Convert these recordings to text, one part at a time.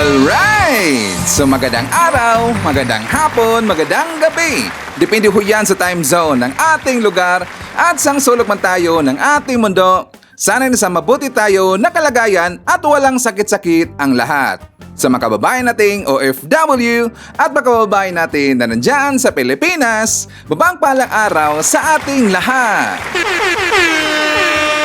Alright! So magandang araw, magandang hapon, magandang gabi. Depende ho yan sa time zone ng ating lugar at sang sulok man tayo ng ating mundo. Sana'y nasa mabuti tayo na kalagayan at walang sakit-sakit ang lahat. Sa mga kababayan nating OFW at mga kababayan natin na nandyan sa Pilipinas, babang palang araw sa ating lahat.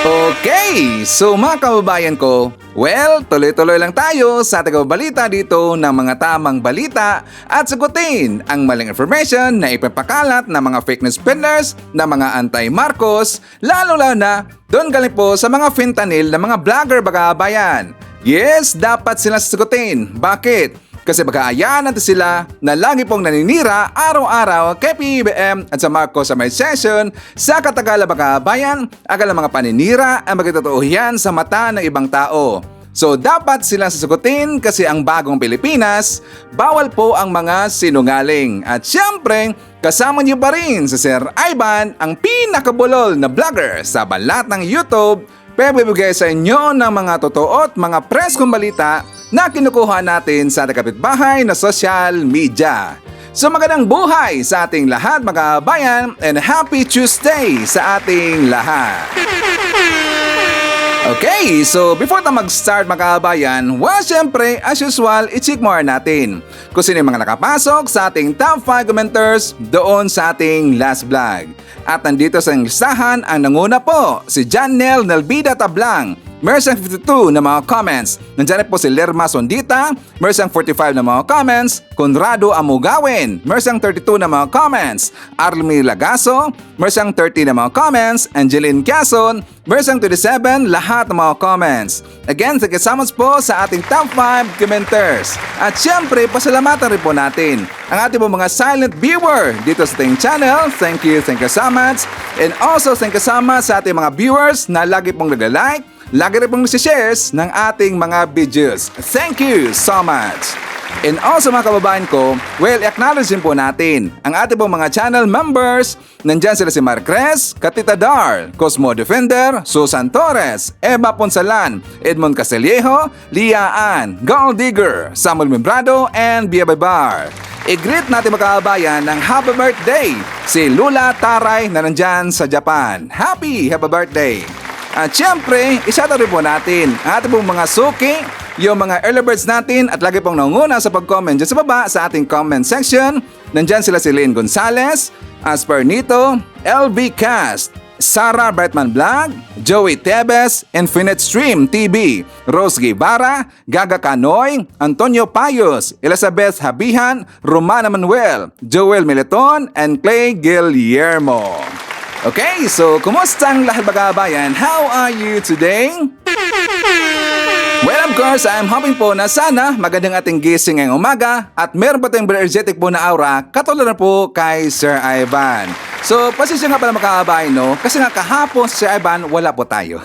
Okay, so mga kababayan ko, well, tuloy-tuloy lang tayo sa tagabalita dito ng mga tamang balita at sagutin ang maling information na ipapakalat ng mga fake news peddlers na mga anti-Marcos, lalo-lalo na doon galing po sa mga fentanyl na mga vlogger bagabayan. Yes, dapat sila sagutin. Bakit? Kasi bagaayaan natin sila na lagi pong naninira araw-araw kay PBBM at sa Marcos sa may session sa Katagala Bagabayan, akala mga paninira ang magtotoo yan sa mata ng ibang tao. So dapat silang sasagutin kasi ang bagong Pilipinas, bawal po ang mga sinungaling. At syempre, kasama niyo pa rin si Sir Ivan, ang pinakabulol na vlogger sa balat ng YouTube, pero bibigay sa inyo ng mga totoo at mga preskong balita na kinukuha natin sa kapitbahay na social media. So magandang buhay sa ating lahat mga kabayan and happy Tuesday sa ating lahat. Okay, so before tayo mag-start mga kabayan, well, syempre, as usual, i-check more natin kung sino yung mga nakapasok sa ating top 5 commenters doon sa ating last vlog. At nandito sa listahan ang nanguna po, si Janel Nelbida Tablang. Meron siyang 52 na mga comments. Nandiyan po si Lerma Sondita. Meron siyang 45 na mga comments. Conrado Amugawin. Meron siyang 32 na mga comments. Arlmi Lagaso. Meron siyang 30 na mga comments. Angeline Quezon. Meron siyang 27 lahat ng mga comments. Again, kasama po sa ating top 5 commenters. At syempre, pasalamatan rin po natin ang ating po mga silent viewer dito sa ating channel. Thank you so much. And also, thank you so much sa ating mga viewers na lagi pong nag-like, lagi rin pong nag-shares ng ating mga videos. Thank you so much. And also mga kababayan ko, well, acknowledge din po natin ang ating pong mga channel members. Nandyan sila si Marcres, Katita Dar, Cosmo Defender, Susan Torres, Eva Ponsalan, Edmond Castillejo, Lia Ann, Gold Digger, Samuel Membrado, and Bia Baybar. I-greet natin mga kababayan ng happy birthday si Lula Taray na nandyan sa Japan. Happy birthday! At syempre, isata rin po natin ang ating pong mga suki, yung mga early birds natin at lagi pong nangunguna sa pag-comment dyan sa baba sa ating comment section. Nandyan sila si Lynn Gonzalez, Aspernito, LV Cast, Sarah Brightman Vlog, Joey Tebes, Infinite Stream TV, Rose Guevara, Gaga Canoy, Antonio Payos, Elizabeth Habihan, Romana Manuel, Joel Mileton, and Clay Guillermo. Okay, so kumusta ang lahat mga kabayan? How are you today? Well, of course, I'm hoping po na sana magandang ating gising ngayong umaga at meron pa tayong energetic po na aura katulad na po kay Sir Ivan. So, pasensya nga pala mga kabayan, no? Kasi nga kahapon si Sir Ivan, wala po tayo.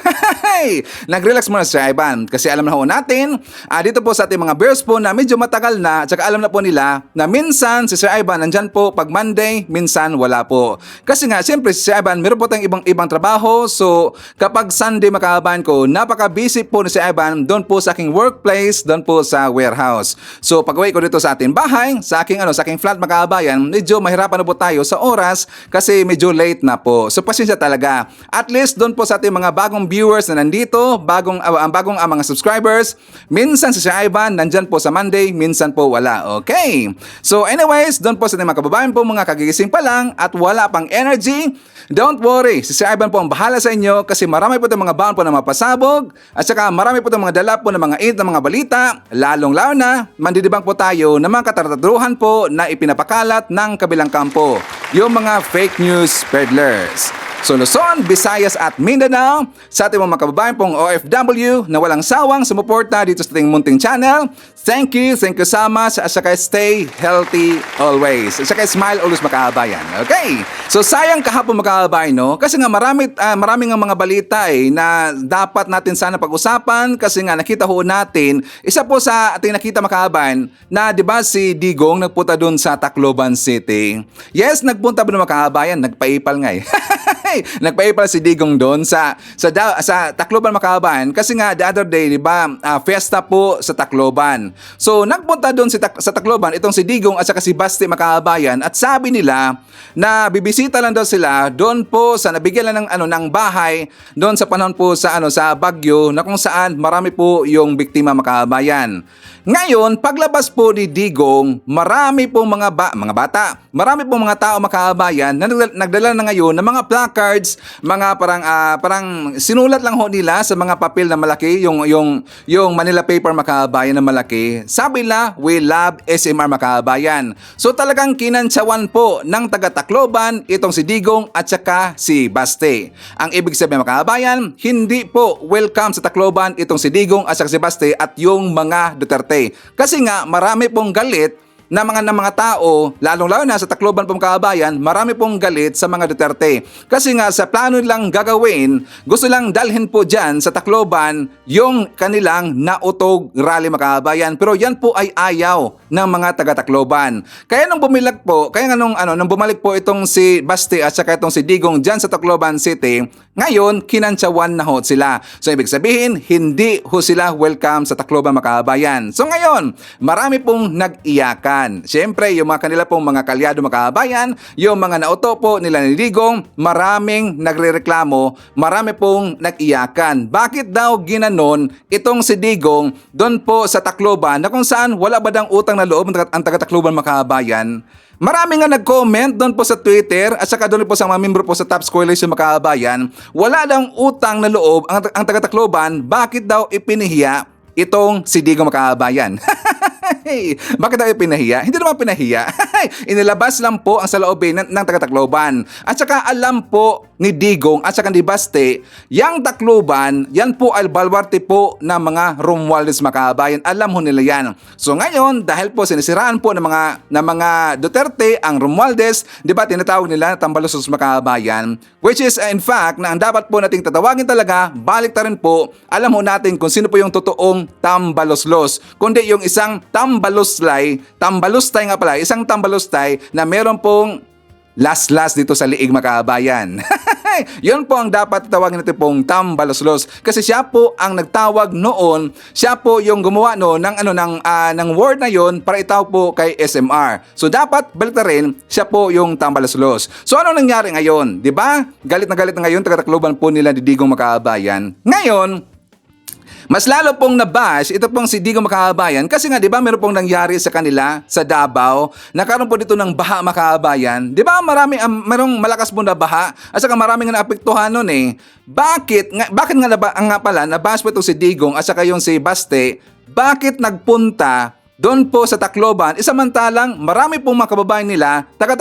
Nag-relax muna si Sir Ivan kasi alam na ho natin, dito po sa ating mga viewers po na medyo matagal na, tsaka alam na po nila na minsan si Sir Ivan nandyan po pag Monday, minsan wala po. Kasi nga, siyempre si Sir Ivan, meron po tayong ibang trabaho. So, kapag Sunday mga kabayan ko, napaka-busy po ni Sir Ivan doon po sa aking workplace, doon po sa warehouse. So, pag-uwi ko dito sa ating bahay, sa aking flat mga kabayan, medyo mahirapan na po tayo sa oras kasi medyo late na po. So pasensya talaga. At least doon po sa ating mga bagong viewers na nandito, bagong mga subscribers, minsan si Sir Ivan nandyan po sa Monday, minsan po wala. Okay. So anyways, doon po sa ating mga kababayan po, mga kagigising pa lang at wala pang energy, don't worry. Si Sir Ivan po ang bahala sa inyo kasi marami po itong mga baon po na mapasabog at saka marami po itong mga dala po ng mga init na mga balita, lalong-lalo na mandidibang po tayo ng mga katarataduhan po na ipinapakalat ng kabilang kampo, yung mga fake news peddlers. So Luzon, Visayas at Mindanao, sa ating mga kababayan pong OFW na walang sawang sumuporta dito sa ating munting channel, thank you so much at saka stay healthy always. At saka smile always mga kababayan. Okay? So sayang kahapon mga kababayan, no? Kasi nga maraming mga balita na dapat natin sana pag-usapan kasi nga nakita ho natin, isa po sa ating nakita mga kababayan na di ba si Digong nagpunta doon sa Tacloban City. Yes, nagpunta ba mga kababayan? Nagpaipal nga eh. Nagpa-ipal si Digong doon sa Tacloban mga kababayan kasi nga the other day, di ba, fiesta po sa Tacloban. So nagpunta doon sa Tacloban itong si Digong at saka si Basti mga kababayan at sabi nila na bibisita lang daw sila doon po sa nabigyan lang ng bahay doon sa panahon po sa sa Baguio na kung saan marami po yung biktima mga kababayan. Ngayon, paglabas po ni Digong, marami pong mga bata, marami pong mga tao mga kababayan na nagdala na ngayon ng mga placards, mga parang sinulat lang ho nila sa mga papel na malaki, yung Manila paper mga kababayan na malaki. Sabi nila, we love SMR mga kababayan. So talagang kinantsawan po ng taga Tacloban itong si Digong at saka si Baste. Ang ibig sabihin mga kababayan, hindi po welcome sa Tacloban itong si Digong at saka si Baste at yung mga Duterte. Kasi nga marami pong galit na mga tao, lalong-lalo na sa Tacloban pong kababayan, marami pong galit sa mga Duterte. Kasi nga sa plano nilang gagawin, gusto lang dalhin po dyan sa Tacloban yung kanilang nautog rally mga kababayan. Pero yan po ay ayaw ng mga taga-Tacloban. Kaya nung bumalik po itong si Basti at saka itong si Digong dyan sa Tacloban City, ngayon kinantsawan na ho sila. So ibig sabihin, hindi ho sila welcome sa Tacloban mga kababayan. So ngayon, marami pong nag-iyakan. Siyempre, yung mga kanila pong mga kalyado mga kababayan, yung mga nauto po nila ni Digong, maraming nagrereklamo, marami pong nag-iyakan. Bakit daw ginanon itong si Digong doon po sa Tacloban na kung saan wala ba dang utang na loob ang taga-Tacloban mga kababayan? Marami nga nag-comment doon po sa Twitter at saka doon po sa mga membro po sa Top Spoilers yung mga kababayan, wala daw utang na loob ang taga-Tacloban, bakit daw ipinihiya itong si Digong mga kababayan? Bakit tayo pinahiya? Hindi naman pinahiya. Inilabas lang po ang saloobin ng taga-Tacloban. At saka alam po ni Digong at saka ni Baste, yang Tacloban, yan po ay balwarte po ng mga Romualdez mga kababayan. Alam ho nila yan. So ngayon, dahil po sinisiraan po ng mga Duterte ang Romualdez, di ba tinatawag nila tambalusos mga kababayan? Which is in fact, na ang dapat po nating tatawagin talaga, balik ta rin po, alam ho natin kung sino po yung totoong tambaloslos. Kundi yung isang tambalustay nga pala, isang tambalustay na meron pong last dito sa liig mga kababayan. Yun po ang dapat tawagin natin pong tambaloslos kasi siya po ang nagtawag noon, siya po yung gumawa noon ng word na yon para itawag po kay SMR. So dapat balik na rin siya po yung tambaloslos. So ano nangyari ngayon? 'Di ba? Galit na ngayon taga-Tacloban po nila ni Digong mga kababayan. Ngayon, mas lalo pong nabash ito pong si Digong mga kababayan kasi nga 'di ba meron pong nangyari sa kanila sa Davao, nagkaroon po dito ng baha mga kababayan. 'Di ba merong malakas po na baha at saka maraming naapektuhan noon eh. Bakit nga pala nabash po ito si Digong at saka yung si Baste, bakit nagpunta doon po sa Tacloban, isamantalang marami pong mga kababayan nila, taga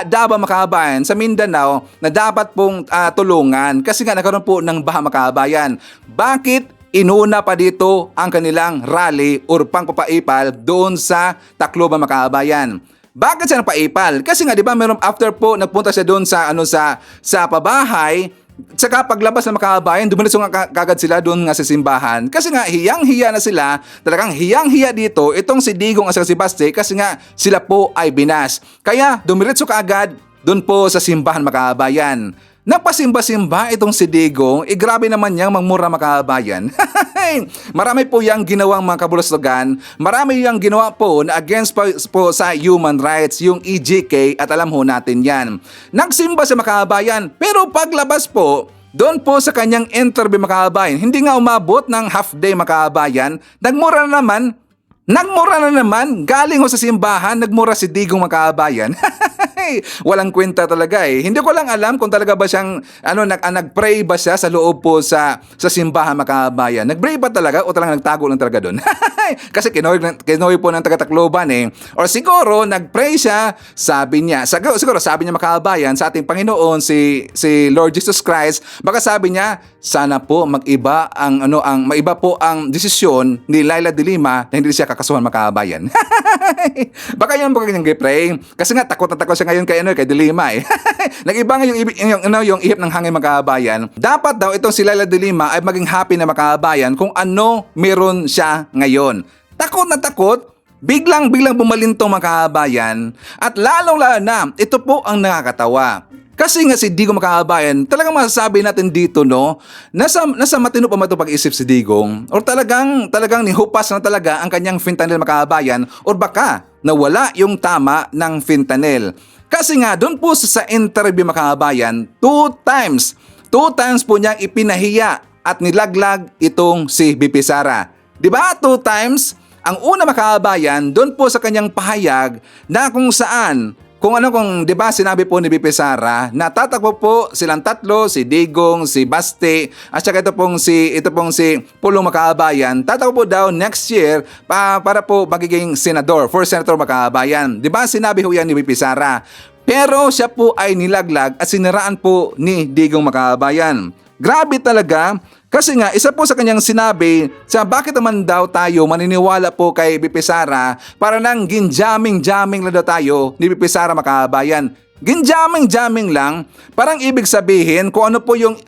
Davao mga kababayan sa Mindanao na dapat pong tulungan kasi nga nagkaroon po ng baha mga kababayan. Bakit inuna pa dito ang kanilang rally or pangpapaipal doon sa Tacloban mga kababayan? Bakit siya napaipal? Kasi nga 'di ba meron after po nagpunta siya doon sa pabahay. Tsaka paglabas ng mga kababayan, dumiretso nga kagad sila doon nga sa simbahan. Kasi nga hiyang-hiya na sila, talagang hiyang-hiya dito itong si Digong at si Baste kasi nga sila po ay binas. Kaya dumiretso kaagad doon po sa simbahan mga kababayan. Napasimba-simba itong si Digong, grabe naman niyang mangmura mga kababayan. Marami po yang ginawang mga kabulustugan, marami yang ginawa po na against po sa human rights, yung EJK at alam ho natin yan. Nagsimba sa mga kababayan, pero paglabas po, doon po sa kanyang interview mga kababayan, hindi nga umabot ng half day mga kababayan, nagmura na naman, galing ho sa simbahan, nagmura si Digong mga kababayan. Walang kwenta talaga eh. Hindi ko lang alam kung talaga ba siyang nag-pray ba siya sa loob po sa simbahan mga kababayan. Nag-pray ba talaga o talagang nagtago lang talaga doon? Kasi kinoy po ng taga-Tacloban eh. Or siguro nag-pray siya, sabi niya mga kababayan sa ating Panginoon si Lord Jesus Christ, baka sabi niya sana po maiba po ang desisyon ni Laila de Lima na hindi siya kakasuhan mga kababayan. Baka yun po kanyang pray. Kasi nga takot na takot siya ngayon kay de Lima eh. Nag-iba nga yung ihip ng hangin mga kababayan. Dapat daw itong si Laila de Lima ay maging happy na mga kababayan kung ano meron siya ngayon. Takot na takot, biglang bumalintong mga kababayan at lalong-lalo na ito po ang nakakatawa. Kasi nga si Digong mga kababayan, talagang masasabi natin dito, no, nasa matino pa pag-isip si Digong, or talagang nihupas na talaga ang kanyang fentanyl mga kababayan, or baka nawala yung tama ng fentanyl. Kasi nga doon po sa interview mga kababayan, two times po niyang ipinahiya at nilaglag itong si BP Sara. Di ba? Two times. Ang una mga kababayan, doon po sa kanyang pahayag na kung saan, kung 'di ba sinabi po ni BP Sara na tatakbo po silang tatlo, si Digong, si Baste, at saka ito pong si Pulong Makabayan, tatakbo po daw next year para po magiging senador, for senator Makabayan. 'Di ba sinabi ho yan ni BP Sara? Pero siya po ay nilaglag at siniraan po ni Digong Makabayan. Grabe talaga. Kasi nga, isa po sa kanyang sinabi sa bakit naman daw tayo maniniwala po kay BP Sara para nang ginjaming-jaming lang daw tayo ni BP Sara mga Ginjaming-jaming lang, parang ibig sabihin kung ano po yung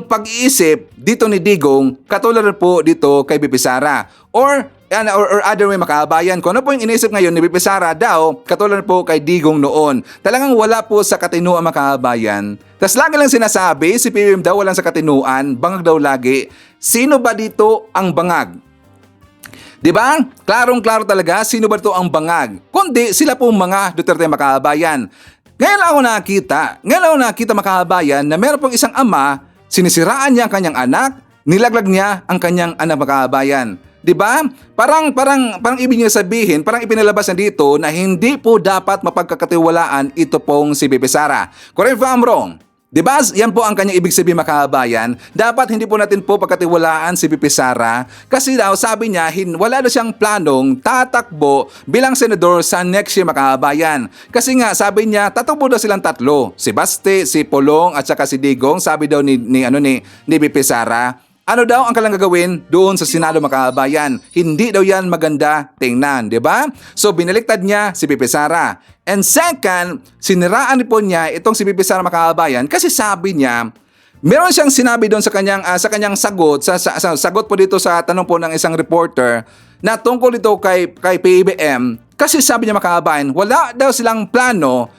pag-iisip dito ni Digong katulad po dito kay BP Sara. Or other way makabayan, kung ano po yung iniisip ngayon ni BP Sara daw, katulad po kay Digong noon. Talagang wala po sa katinuan makabayan. Tas lagi lang sinasabi, si PBM daw walang sa katinuan, bangag daw lagi. Sino ba dito ang bangag? Di ba? Klarong-klaro talaga, sino ba ito ang bangag? Kundi sila po mga Duterte makabayan. Ngayon ako nakita makabayan na meron pong isang ama, sinisiraan niya ang kanyang anak, nilaglag niya ang kanyang anak makabayan. 'Di ba? Parang ibig niya sabihin, parang ipinalabas na dito na hindi po dapat mapagkakatiwalaan ito pong si BP Sara. Correct if I'm wrong? 'Di ba? Yan po ang kanyang ibig sabihin makabayan. Dapat hindi po natin po pagkatiwalaan si BP Sara kasi daw sabi niya wala daw siyang planong tatakbo bilang senador sa next year makabayan. Kasi nga sabi niya tatakbo daw silang tatlo, si Baste, si Pulong at saka si Digong, sabi daw ni BP Sara. Ano daw ang kailangang gagawin doon sa Senado makabayan? Hindi daw yan maganda tingnan, di ba? So binaliktad niya si BP Sara. And second, siniraan po niya itong si BP Sara makabayan kasi sabi niya, meron siyang sinabi doon sa kanyang sagot, sa sagot po dito sa tanong po ng isang reporter na tungkol dito kay PBM. Kasi sabi niya makabayan, wala daw silang plano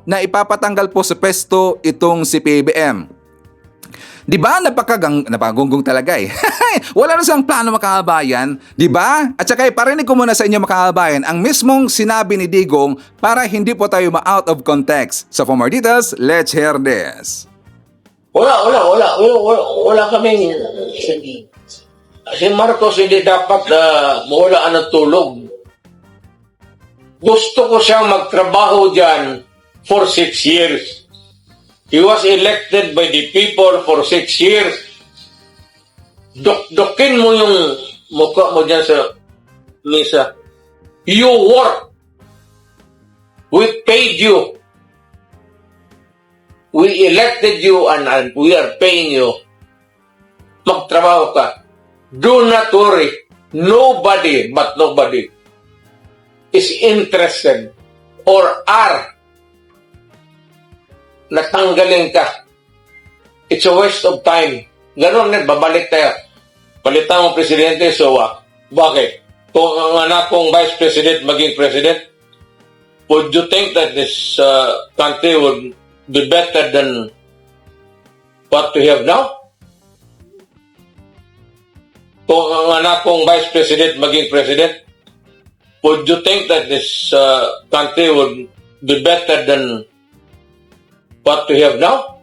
na ipapatanggal po sa pesto itong si PBM. Di ba? Napagunggong talaga eh. Wala na siyang plano makabayan. Di ba? At saka parinig ko muna sa inyo makabayan ang mismong sinabi ni Digong para hindi po tayo ma-out of context. So for more details, let's hear this. Wala kaming si Marcos hindi dapat mawalaan ng tulog. Gusto ko siyang magtrabaho dyan for 6 years. He was elected by the people for 6 years. Dok-dokin mo yung mukha mo dyan sa mesa. You work. We paid you. We elected you and we are paying you. Magtrabaho ka. Do not worry. Nobody is interested or are natanggalin ka. It's a waste of time. Ganon na, babalik tayo. Palitan mo presidente, so bakit? Kung ang anak kong vice president maging president, would you think that this country would be better than what we have now? Kung ang anak kong vice president maging president, would you think that this country would be better than what we have now?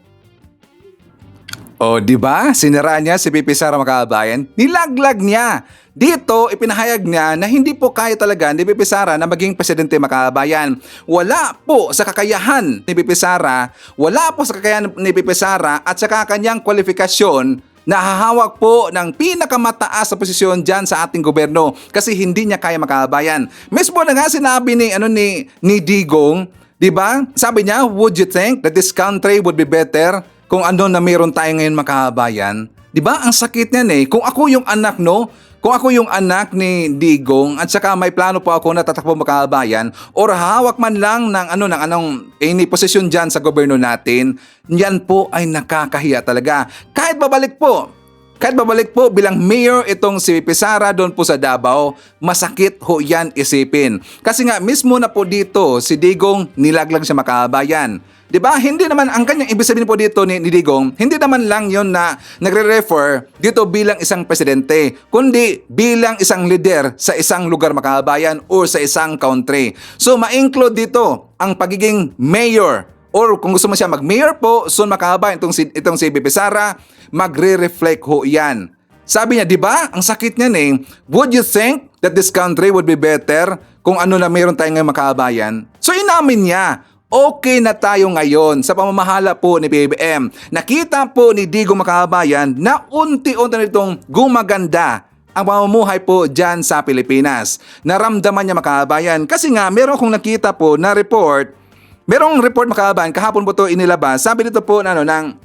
O, di ba? Sinira niya si BP Sara makabayan. Nilaglag niya. Dito, ipinahayag niya na hindi po kaya talaga ni BP Sara na maging presidente makabayan. Wala po sa kakayahan ni BP Sara, ni BP Sara at sa kanyang kwalifikasyon na hahawak po ng pinakamataas na posisyon dyan sa ating gobyerno kasi hindi niya kaya makabayan. Mismo na nga sinabi ni Digong, di ba? Sabi niya, would you think that this country would be better kung ano na meron tayo ngayon makabayan? Di ba? Ang sakit niyan eh. Kung ako yung anak, kung ako yung anak ni Digong at saka may plano po ako na tatakbo makabayan or hawak man lang ng any posisyon dyan sa gobyerno natin, yan po ay nakakahiya talaga. Kahit babalik po Kahit babalik po bilang mayor itong si VP Sara doon po sa Davao, masakit ho yan isipin. Kasi nga mismo na po dito si Digong nilaglag siya makabayan. 'Di ba? Hindi naman ang kanyang ibig sabihin po dito ni Digong, hindi naman lang 'yon na nagre-refer dito bilang isang presidente, kundi bilang isang leader sa isang lugar makabayan or sa isang country. So ma-include dito ang pagiging mayor. Or kung gusto mo siya mag-mayor po, soon makabayan itong si VP Sara, magre-reflect ho yan. Sabi niya, di ba? Ang sakit niyan eh. Would you think that this country would be better kung ano na meron tayo ngayong makabayan? So inamin niya, okay na tayo ngayon sa pamamahala po ni PBBM. Nakita po ni Digong Makabayan na unti-unti nitong gumaganda ang pamumuhay po dyan sa Pilipinas. Naramdaman niya makabayan kasi nga meron akong nakita po na report. Merong report makabayan, kahapon po ito inilabas. Sabi dito po ng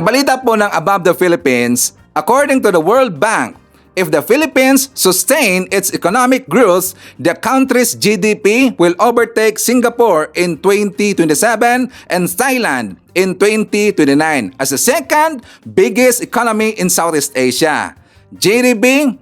balita po ng Above the Philippines, according to the World Bank, if the Philippines sustain its economic growth, the country's GDP will overtake Singapore in 2027 and Thailand in 2029 as the second biggest economy in Southeast Asia. GDP,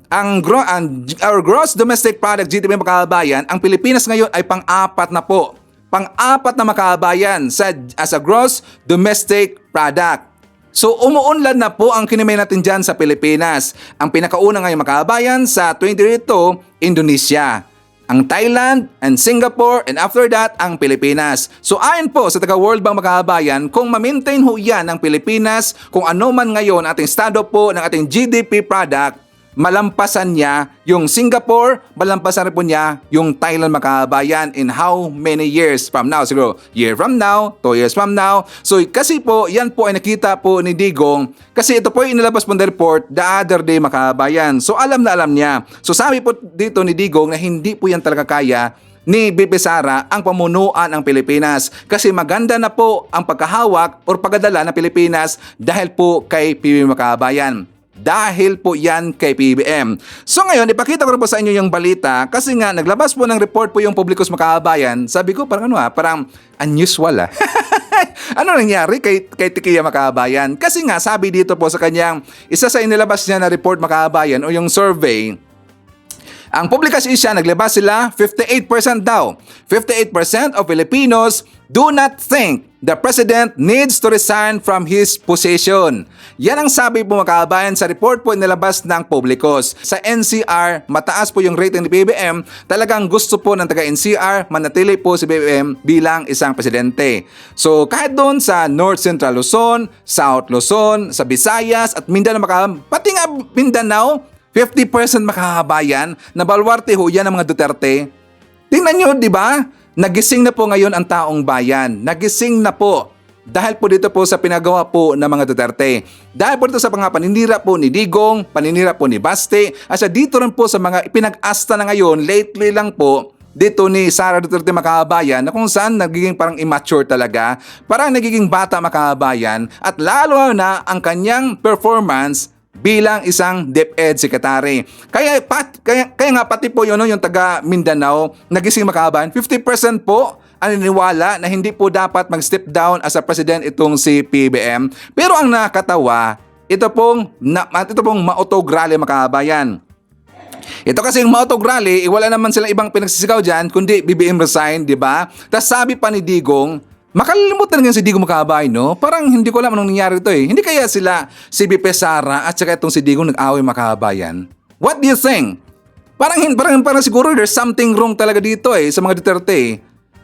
our gross domestic product GDP makabayan, ang Pilipinas ngayon ay pang-apat na po. Pang-apat na makabayan as a gross domestic product. So umuunlad na po ang kinimay natin dyan sa Pilipinas. Ang pinakauna ngayong makabayan sa 2022, Indonesia. Ang Thailand and Singapore and after that, ang Pilipinas. So ayon po sa taga-World Bank makabayan, kung ma-maintain ho yan ng Pilipinas, kung ano man ngayon ating estado po ng ating GDP product, malampasan niya yung Singapore, malampasan rin po niya yung Thailand makabayan in how many years from now? Siguro, year from now, 2 years from now. So, kasi po, yan po ay nakita po ni Digong kasi ito po ay inilabas po ng report the other day makabayan. So, alam na alam niya. So, sabi po dito ni Digong na hindi po yan talaga kaya ni VP Sara ang pamunuan ng Pilipinas kasi maganda na po ang pagkahawak o pagdadala ng Pilipinas dahil po kay PBBM Makabayan. Dahil po yan kay PBBM. So ngayon, ipakita ko rin po sa inyo yung balita kasi nga naglabas po ng report po yung Publicos Makabayan. Sabi ko parang parang unusual Ano nangyari kay Tikia Makabayan? Kasi nga sabi dito po sa kanyang isa sa inilabas niya na report Makabayan o yung survey, ang publikasyon siya, naglabas sila 58% daw. 58% of Filipinos do not think the president needs to resign from his position. Yan ang sabi po makabayan sa report po nilabas ng Publicos. Sa NCR, mataas po yung rating ni PBBM. Talagang gusto po ng taga-NCR, manatili po si PBBM bilang isang presidente. So kahit doon sa North Central Luzon, South Luzon, sa Visayas at Mindanao, pati nga Mindanao, 50% makakabayan na balwarte ho yan ng mga Duterte. Tingnan nyo, di ba? Nagising na po ngayon ang taong bayan. Nagising na po. Dahil po dito po sa pinagawa po ng mga Duterte. Dahil po dito sa mga paninira po ni Digong, paninira po ni Baste, at dito rin po sa mga ipinag-asta na ngayon, lately lang po, dito ni Sara Duterte Makabayan na kung saan nagiging parang immature talaga, parang nagiging bata Makabayan, at lalo na ang kanyang performance bilang isang DepEd Secretary. Kaya nga pati po yun, yung taga Mindanao, nagising Makabayan, 50% po ang naniniwala na hindi po dapat mag-step down as a president itong si PBBM. Pero ang nakakatawa, ito pong Maotog Rally Makabayan. Ito kasi yung Maotog Rally, wala naman silang ibang pinagsisigaw dyan, kundi BBM resign, di ba? Tapos sabi pa ni Digong, makalimutan nga si Digong Makabayan, no? Parang hindi ko alam anong nangyari ito eh. Hindi kaya si VP Sara at saka itong si Digong nag-away Makabayan? What do you think? Parang siguro there's something wrong talaga dito eh sa mga Duterte eh.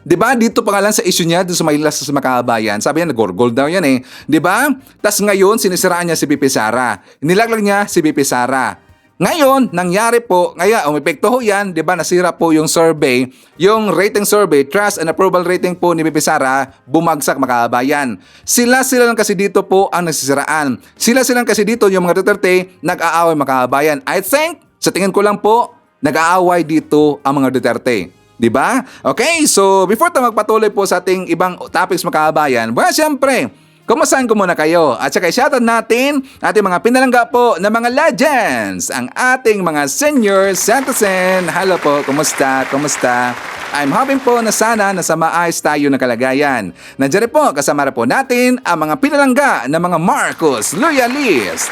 'Di ba? Dito pa nga lang sa issue niya dito sa Maylas sa Makabayan. Sabi niya nag-gorgol daw yan eh. 'Di ba? Tas ngayon sinisiraan niya si VP Sara. Nilaglag niya si VP Sara. Ngayon, nangyari po, umepekto ho yan, di ba, nasira po yung survey, yung rating survey, trust and approval rating po ni VP Sara, bumagsak Makabayan. Sila lang kasi dito po ang nasisiraan. Sila lang kasi dito, yung mga Duterte, nag-aaway Makabayan. I think, sa tingin ko lang po, nag-aaway dito ang mga Duterte. Di ba? Okay, so before tayo magpatuloy po sa ating ibang topics Makabayan, well, siyempre, kumustahan ko muna kayo at saka shoutout natin ating mga pinalangga po na mga legends, ang ating mga senior citizen. Hello po, kumusta? I'm hoping po na sana nasa maayos tayo na kalagayan. Nandiyan rin po, kasama rin po natin ang mga pinalangga ng mga Marcos Loyalist.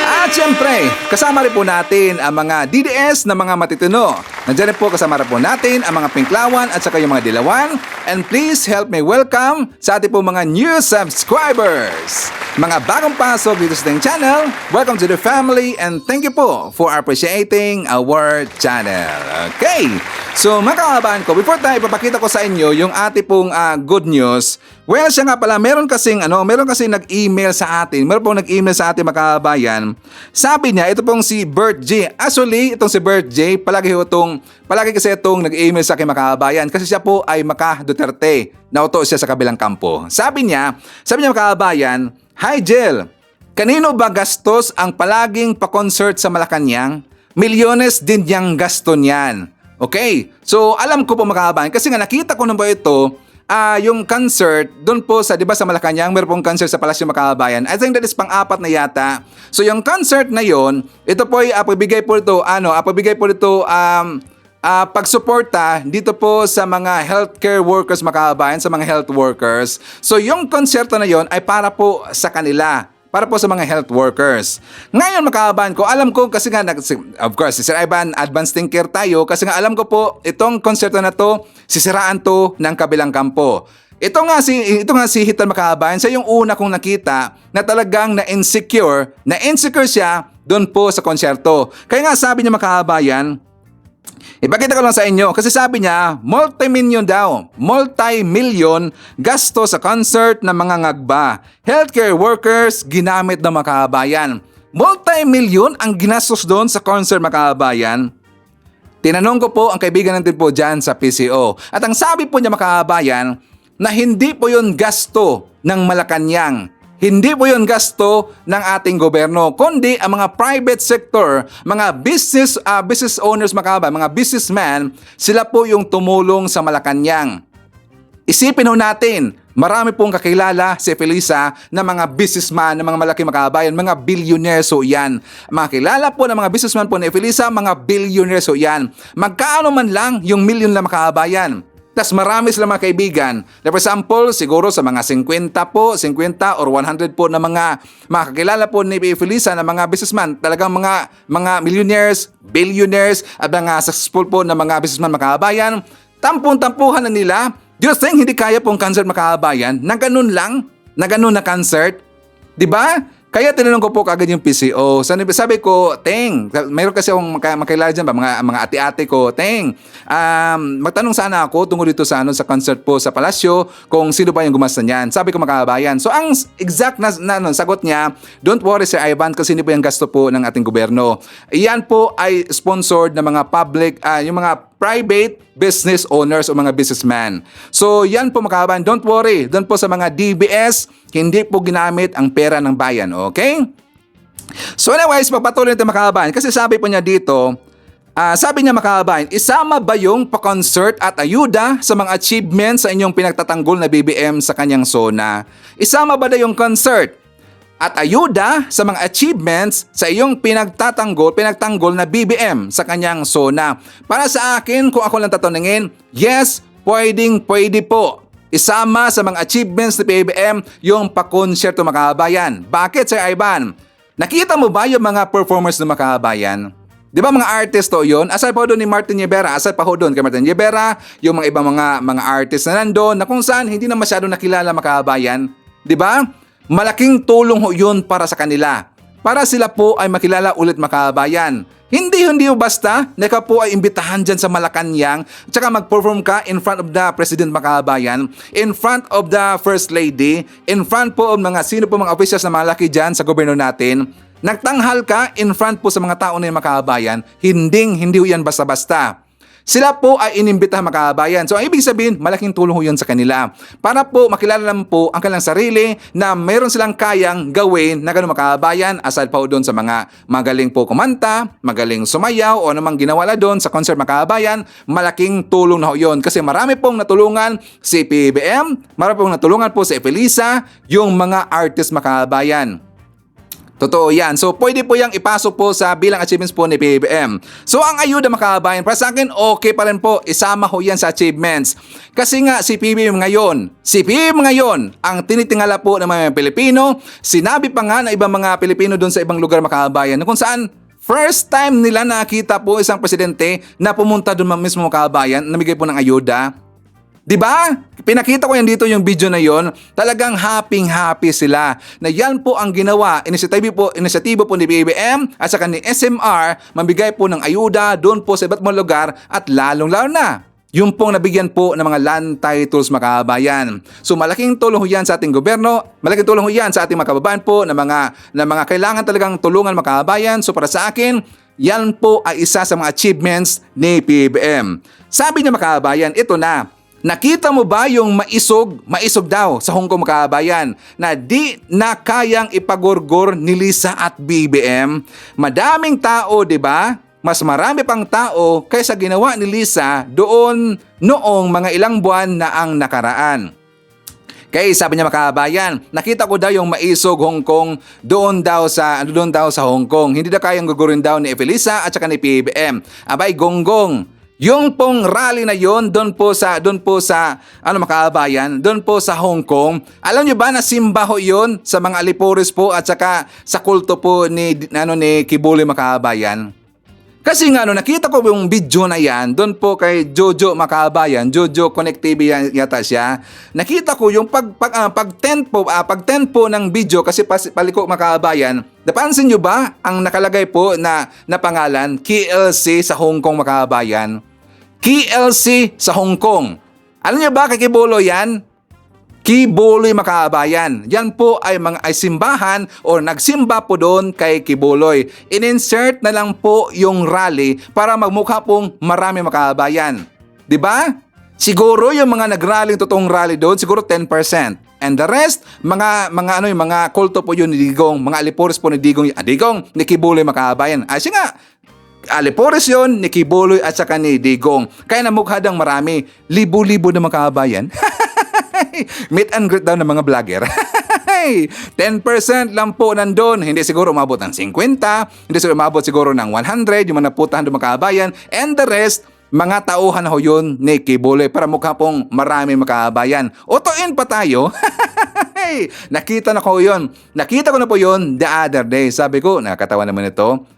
At syempre, kasama rin po natin ang mga DDS na mga matitino. Nandiyan rin po kasama rin po natin ang mga Pinklawan at saka yung mga Dilawan. And please help me welcome sa ating po mga new subscribers. Mga bagong pasok dito sa ating channel, welcome to the family and thank you po for appreciating our channel. Okay, so mga kababayan ko, before tayo ipapakita ko sa inyo yung ating pong good news, well, siya nga pala, meron kasing nag-email sa atin. Meron pong nag-email sa atin mga kababayan. Sabi niya, ito pong si Bert J. Actually, itong si Bert J, palagi kasi itong nag-email sa akin mga kababayan kasi siya po ay Maka Duterte. Nauto siya sa kabilang kampo. Sabi niya mga kababayan, "Hi Jel, kanino ba gastos ang palaging pa-concert sa Malacanang? Milyones din niyang gasto niyan." Okay, so alam ko po mga kababayan kasi nga nakita ko na ba ito, yung concert doon po sa, 'di ba, sa Malacanang, meron pong concert sa Palasyo Makabayan. I think that is pang-apat na yata. So yung concert na 'yon, ito po ay pagbigay po ito pagsuporta dito po sa mga healthcare workers Makabayan, sa mga health workers. So yung konserto na 'yon ay para po sa kanila. Para po sa mga health workers. Ngayon makabayan ko, alam ko kasi nga, of course, si Sir Ivan, advanced thinker tayo kasi nga alam ko po, itong konserto na to, sisiraan to ng kabilang kampo. Ito nga si Hitan makabayan, siya yung una kong nakita na talagang na-insecure siya doon po sa konserto. Kaya nga sabi niya makabayan, ipakita ko lang sa inyo kasi sabi niya, multi-million gasto sa concert ng mga ngagba. Healthcare workers ginamit ng makabayan. Multi-million ang ginastos doon sa concert makabayan. Tinanong ko po ang kaibigan natin po dyan sa PCO. At ang sabi po niya makabayan na hindi po yun gasto ng Malacanang. Hindi po yun gasto ng ating gobyerno, kundi ang mga private sector, mga business owners mga businessmen, sila po yung tumulong sa Malacanang. Isipin ho natin, marami pong kakilala si Felisa na mga businessman, na mga malaking makabayan, mga billionaires ho yan. Mga kilala po ng mga businessman po ni Felisa, mga billionaires ho yan. Magkaano man lang yung million na makabayan. Tas marami silang mga kaibigan. For example, siguro sa mga 50 or 100 po na mga kakilala po ni Felisa na mga businessman, talagang mga millionaires, billionaires, at mga successful po na mga businessman makabayan, tampung-tampuhan na nila. Do you think hindi kaya pong concert makabayan na ganun lang? Na ganun na concert? Diba? Kaya tinanong ko po kagad yung PCO. Sabi ko, Teng, mayroon kasi akong makilala dyan ba, mga ati-ati ko, Teng, magtanong sana ako tungkol dito sa concert po sa Palasyo kung sino ba yung gumasta niyan. Sabi ko makabayan. So ang exact na sagot niya, don't worry Sir Ivan kasi hindi po yung gasto po ng ating gobyerno. Iyan po ay sponsored ng mga public, yung mga private business owners o mga businessmen. So yan po makabayan, don't worry. Doon po sa mga DBS, hindi po ginamit ang pera ng bayan, okay? So anyways, magpatuloy natin makabayan kasi sabi po niya dito, sabi niya makabayan, isama ba yung pa-concert at ayuda sa mga achievements sa inyong pinagtatanggol na BBM sa kanyang zona? Isama ba na yung concert at ayuda sa mga achievements sa iyong pinagtanggol na BBM sa kanyang zona? Para sa akin, kung ako lang tatanungin, yes, pwede po. Isama sa mga achievements ni BBM yung pa-concerto makabayan. Bakit Sir Ivan? Nakita mo ba yung mga performers ng makabayan? Di ba mga artist to yun? Aside pa doon ni Martin Yebera, aside pa doon kay Martin Yebera, yung mga ibang mga artist na nandoon na kung saan hindi na masyado nakilala makabayan. Di ba? Malaking tulong ho yun para sa kanila. Para sila po ay makilala ulit makabayan. Hindi basta na ikaw po ay imbitahan dyan sa Malacanang tsaka mag-perform ka in front of the President makabayan, in front of the First Lady, in front po of mga sino po mga officials na malaki dyan sa gobyerno natin. Nagtanghal ka in front po sa mga tao na yung makabayan, hindi yan basta-basta. Sila po ay inimbitahan makabayan. So ang ibig sabihin, malaking tulong yun sa kanila. Para po makilala naman po ang kanilang sarili na mayroon silang kayang gawin na gano'n makabayan aside pa doon sa mga magaling po kumanta, magaling sumayaw o namang ginawa doon sa concert makabayan, malaking tulong na yun. Kasi marami pong natulungan si PBM, marami pong natulungan po si Felisa, yung mga artist makabayan. Totoo yan. So, pwede po yung ipasok po sa bilang achievements po ni PBBM. So, ang ayuda mga kababayan, para sa akin, okay pa rin po. Isama ho yan sa achievements. Kasi nga, si PBBM ngayon, ang tinitingala po ng mga Pilipino, sinabi pa nga ng ibang mga Pilipino doon sa ibang lugar mga kababayan, kung saan first time nila nakita po isang presidente na pumunta doon mismo mga kababayan, namigay po ng ayuda. Diba? Pinakita ko yan dito yung video na yon. Talagang happy sila na yan po ang ginawa. Inisyatibo po ni BBM at saka ni SMR mabigay po ng ayuda doon po sa iba't mga lugar at lalong-lalo na yung pong nabigyan po ng mga land titles mga kababayan. So malaking tulong ho yan sa ating gobyerno, malaking tulong ho yan sa ating mga kababayan po na mga kailangan talagang tulungan mga kababayan. So para sa akin, yan po ay isa sa mga achievements ni PBBM. Sabi niya mga kababayan, ito na. Nakita mo ba yung maisog daw sa Hong Kong mga kababayan na di na kayang ipagorgor ni Lisa at BBM? Madaming tao, di ba? Mas marami pang tao kaysa ginawa ni Lisa doon noong mga ilang buwan na ang nakaraan. Kaya sabi niya mga kababayan, nakita ko daw yung maisog Hong Kong doon daw sa Hong Kong. Hindi na kayang gugurin daw ni Elisa at saka ni PBM. Abay, gonggong. Yung pong rally na yon doon po sa mga kababayan, doon po sa Hong Kong. Alam niyo ba na simba ho yon sa mga Aliporis po at saka sa kulto po ni Kibuloy mga kababayan? Kasi nga nakita ko yung video na yan doon po kay Jojo Makabayan, Jojo Connect TV yata siya. Nakita ko yung pag-10 po ng video kasi paliko Makabayan. Napansin nyo ba ang nakalagay po na pangalan KLC sa Hong Kong Makabayan? KLC sa Hong Kong. Alam niyo ba kay Kibuloy yan? Kibuloy makabayan. Yan po ay simbahan o nagsimba po doon kay Kibuloy. In-insert na lang po yung rally para magmukha pong marami makabayan. 'Di ba? Siguro yung mga nagrallying totoong rally doon, siguro 10%. And the rest, mga kulto po yun ni Digong, mga Aliporis po ni Digong, ni Kibuloy makabayan. Ay siya nga, Aliporis yun, ni Kibuloy at saka ni Digong. Kaya namukha dang marami, libo-libo na makabayan. Meet and greet daw ng mga vlogger. 10% lang po nandun. Hindi siguro umabot ng 50. Hindi siguro umabot siguro ng 100. Yung mga napuntahan ng mga kabayan. And the rest, mga tauhan ho yun ni Kibuloy para mukha pong marami makabayan. Otoin pa tayo. Nakita ko na po yun the other day. Sabi ko, nakakatawa naman ito.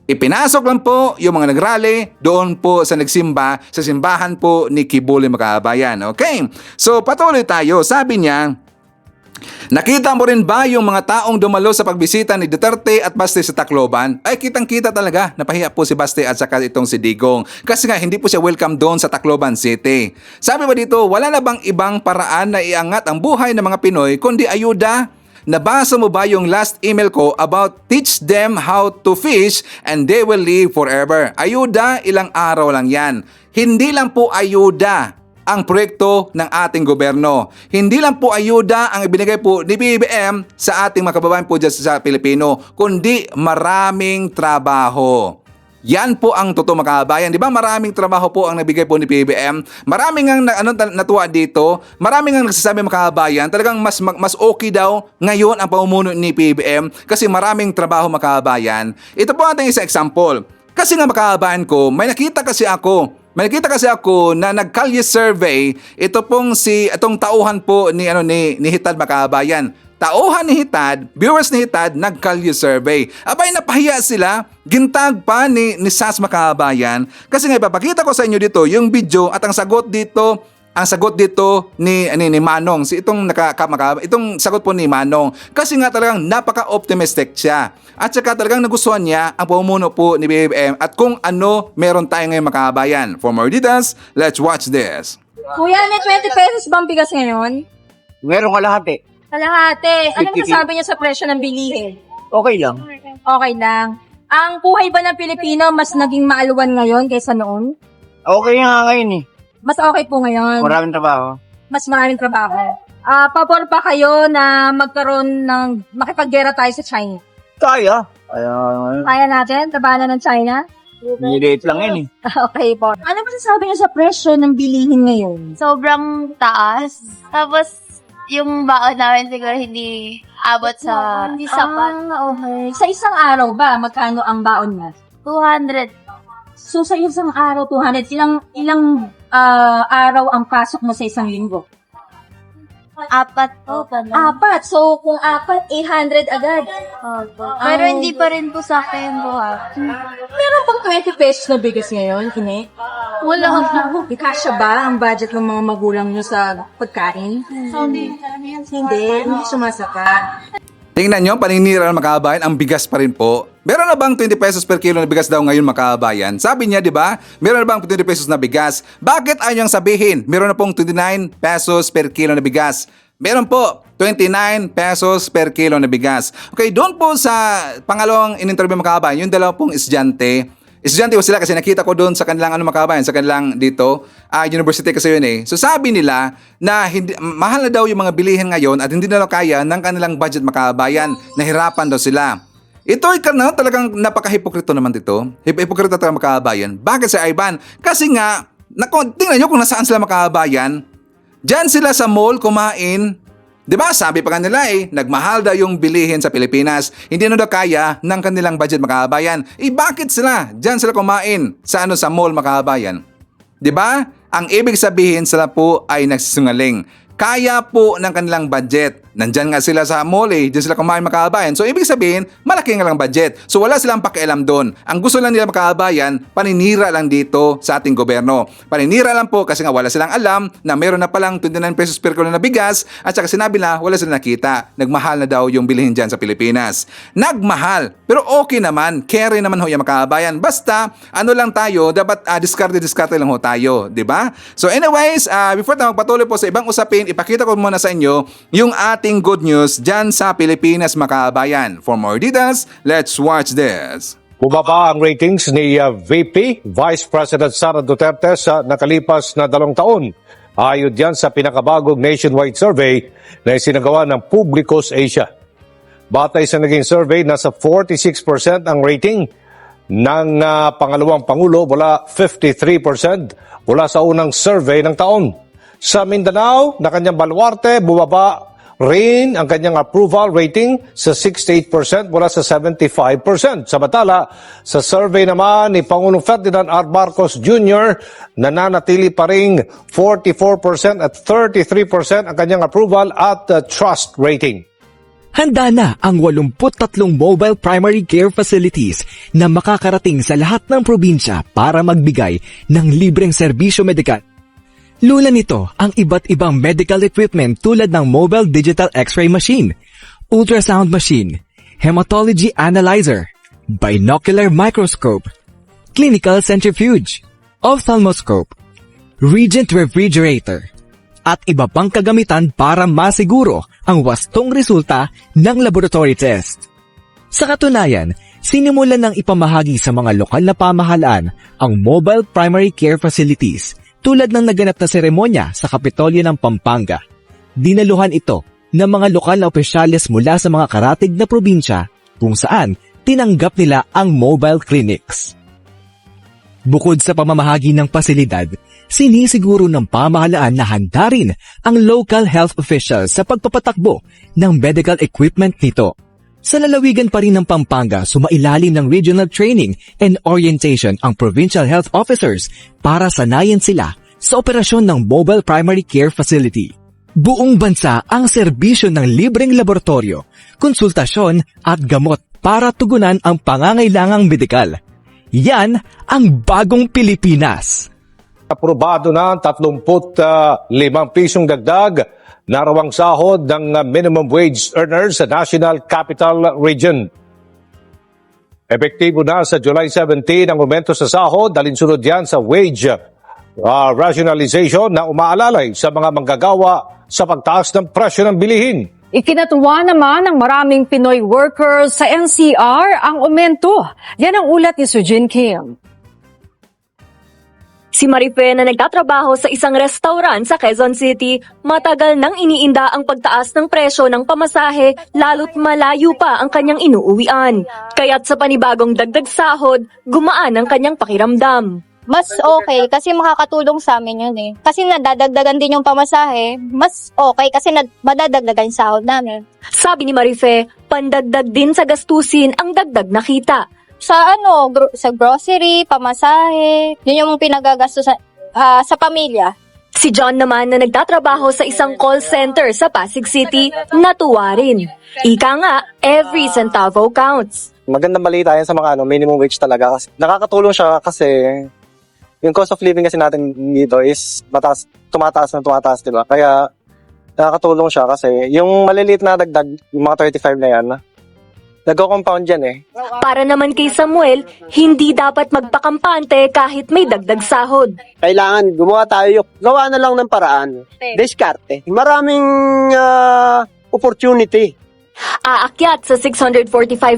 Ipinasok lang po yung mga nagrally doon po sa nagsimba, sa simbahan po ni Kibuloy makabayan. Okay? So patuloy tayo. Sabi niya, nakita mo rin ba yung mga taong dumalo sa pagbisita ni Duterte at Baste sa Tacloban? Ay kitang-kita talaga. Napahiya po si Baste at saka itong si Digong. Kasi nga hindi po siya welcome doon sa Tacloban City. Sabi ba dito, wala na bang ibang paraan na iangat ang buhay ng mga Pinoy kundi ayuda? Nabasa mo ba yung last email ko about teach them how to fish and they will live forever? Ayuda, ilang araw lang yan. Hindi lang po ayuda ang proyekto ng ating gobyerno. Hindi lang po ayuda ang ibinigay po ni BBM sa ating mga kababayan po dyan sa Pilipino, kundi maraming trabaho. Yan po ang totoo mga kababayan. Di ba maraming trabaho po ang nabigay po ni PBBM? Maraming ang natuwa dito. Maraming ang nagsasabi mga kababayan. Talagang mas okay daw ngayon ang pamumuno ni PBBM kasi maraming trabaho mga kababayan. Ito po ating isa example. Kasi nga mga kababayan ko, may nakita kasi ako na nag-Kalye survey. Ito pong itong tauhan po ni Hitad mga kababayan. Tauhan ni Hitad, viewers ni Hitad, nag-Kalye survey. Abay, napahiya sila. Gintag pa ni Sas makabayan. Kasi nga ipapakita ko sa inyo dito yung video at ang sagot dito ni Manong, itong sagot po ni Manong. Kasi nga talagang napaka-optimistic siya. At saka talagang nagustuhan niya ang pamumuno po ni BBM at kung ano meron tayo ngayon makabayan. For more details, let's watch this. Kuya, may 20 pesos bang bigas ngayon? Meron ka lahat eh. Kalahati. Anong nasabi niya sa presyo ng bilihin? Okay lang. Okay lang. Ang buhay ba ng Pilipino mas naging maaluwan ngayon kaysa noon? Okay nga ngayon eh. Mas okay po ngayon. Maraming trabaho. Mas maraming trabaho. Pabor pa kayo na magkaroon ng makipaggera tayo sa China? Kaya. Kaya natin? Tabanan ng China? Niliit lang yun eh. Okay po. Ano ba sasabi niyo sa presyo ng bilihin ngayon? Sobrang taas. Tapos, yung baon namin siguro hindi abot sa hindi sapat. Okay. Sa isang araw ba, magkano ang baon niya? 200. So, sa isang araw, 200. Ilang araw ang pasok mo sa isang linggo? 4 po. Ganun. 4. So, kung 4, 800 agad. Pero hindi pa rin po sa akin po Meron pang 20 pesos na bigas ngayon, Kine? Wala. Kasya ba ang budget ng mga magulang nyo sa pagkain? Hindi sumasaka. Tingnan nyo, paninira ng makabayan, ang bigas pa rin po. Meron na bang 20 pesos per kilo na bigas daw ngayon makabayan? Sabi niya, di ba? Meron na bang 20 pesos na bigas? Bakit ayaw niyang sabihin? Meron na pong 29 pesos per kilo na bigas. Meron po, 29 pesos per kilo na bigas. Okay, doon po sa pangalawang in-interview makabayan, yung dalawa pong estudyante po sila kasi nakita ko doon sa kanilang makabayan, sa kanilang dito, university kasi yun eh. So sabi nila na mahal na daw yung mga bilihin ngayon at hindi na daw kaya ng kanilang budget makabayan. Nahirapan daw sila. Ito ay talagang napaka-hipokrito naman dito. Hipokrito talaga makabayan. Bakit si Ivan? Kasi nga, tingnan nyo kung nasaan sila makabayan. Diyan sila sa mall kumain. Diba? Sabi pa kanila nagmahal daw yung bilihin sa Pilipinas. Hindi na daw kaya ng kanilang budget makabayan. Bakit sila? Diyan sila kumain sa mall makabayan. Diba? Ang ibig sabihin sila po ay nagsisinungaling. Kaya po ng kanilang budget. Nandyan nga sila sa mall diyan sila kumain makabayan. So ibig sabihin, malaki nga lang budget. So wala silang pakialam doon. Ang gusto lang nila makabayan, paninira lang dito sa ating gobyerno. Paninira lang po kasi nga wala silang alam na meron na palang 29 pesos per kilo na bigas at saka sinabi na wala silang nakita. Nagmahal na daw yung bilihin dyan sa Pilipinas. Nagmahal. Pero okay naman. Carry naman ho yung makabayan. Basta, lang tayo, dapat diskarte lang ho tayo. Diba? So anyways, before tayo magpatuloy po sa ibang usapin, ipakita ko muna sa inyo yung ating good news dyan sa Pilipinas makabayan. For more details, let's watch this. Bumaba ang ratings ni VP, Vice President Sara Duterte sa nakalipas na 2 taon. Ayon diyan sa pinakabagong nationwide survey na isinagawa ng Publicos Asia. Batay sa naging survey, nasa 46% ang rating ng pangalawang Pangulo mula 53% mula sa unang survey ng taon. Sa Mindanao, na kanyang baluarte, bumaba rin ang kanyang approval rating sa 68% mula sa 75%. Samantala, sa survey naman ni Pangulong Ferdinand R. Marcos Jr., nananatili pa rin 44% at 33% ang kanyang approval at trust rating. Handa na ang 83 mobile primary care facilities na makakarating sa lahat ng probinsya para magbigay ng libreng serbisyo medikal. Lula nito ang iba't ibang medical equipment tulad ng mobile digital x-ray machine, ultrasound machine, hematology analyzer, binocular microscope, clinical centrifuge, ophthalmoscope, Regent refrigerator, at iba pang kagamitan para masiguro ang wastong resulta ng laboratory test. Sa katunayan, sinimulan ng ipamahagi sa mga lokal na pamahalaan ang mobile primary care facilities tulad ng naganap na seremonya sa Kapitolyo ng Pampanga. Dinaluhan ito ng mga lokal na opisyales mula sa mga karatig na probinsya kung saan tinanggap nila ang mobile clinics. Bukod sa pamamahagi ng pasilidad, sinisiguro ng pamahalaan na handa rin ang local health officials sa pagpapatakbo ng medical equipment nito. Sa lalawigan pa rin ng Pampanga, sumailalim ng regional training and orientation ang provincial health officers para sanayin sila sa operasyon ng mobile primary care facility. Buong bansa ang serbisyo ng libreng laboratorio, konsultasyon at gamot para tugunan ang pangangailangang medikal. Yan ang bagong Pilipinas. Aprobado na ang 35 pisong dagdag na rawang sahod ng minimum wage earners sa National Capital Region. Epektibo na sa July 17 ang aumento sa sahod, alinsunod yan sa wage rationalization na umaalalay sa mga manggagawa sa pagtaas ng presyo ng bilihin. Ikinatuwa naman ng maraming Pinoy workers sa NCR ang aumento. Yan ang ulat ni Sujin Kim. Si Marife na nagtatrabaho sa isang restaurant sa Quezon City, matagal nang iniinda ang pagtaas ng presyo ng pamasahe lalo't malayo pa ang kanyang inuuwian. Kaya't sa panibagong dagdag sahod, gumaan ang kanyang pakiramdam. mas okay kasi makakatulong sa amin yun eh. Kasi nadadagdagan din yung pamasahe, mas okay kasi madadagdagan yung sahod namin. Sabi ni Marife, pandagdag din sa gastusin ang dagdag na kita. Sa sa grocery, pamasahe, yun yung pinagagastos sa pamilya. Si John naman na nagtatrabaho sa isang call center sa Pasig City, natuwa rin. Ika nga, every centavo counts. Magandang balita yan sa mga minimum wage talaga. Kasi nakakatulong siya kasi yung cost of living kasi natin dito is tumataas, di ba? Kaya nakakatulong siya kasi yung maliliit na dagdag, yung mga 35 na yan, nagko-compound yan eh. Para naman kay Samuel, hindi dapat magpakampante kahit may dagdag sahod. Kailangan gumawa tayo, gawa na lang ng paraan. Diskarte. Maraming opportunity. Aakyat sa 645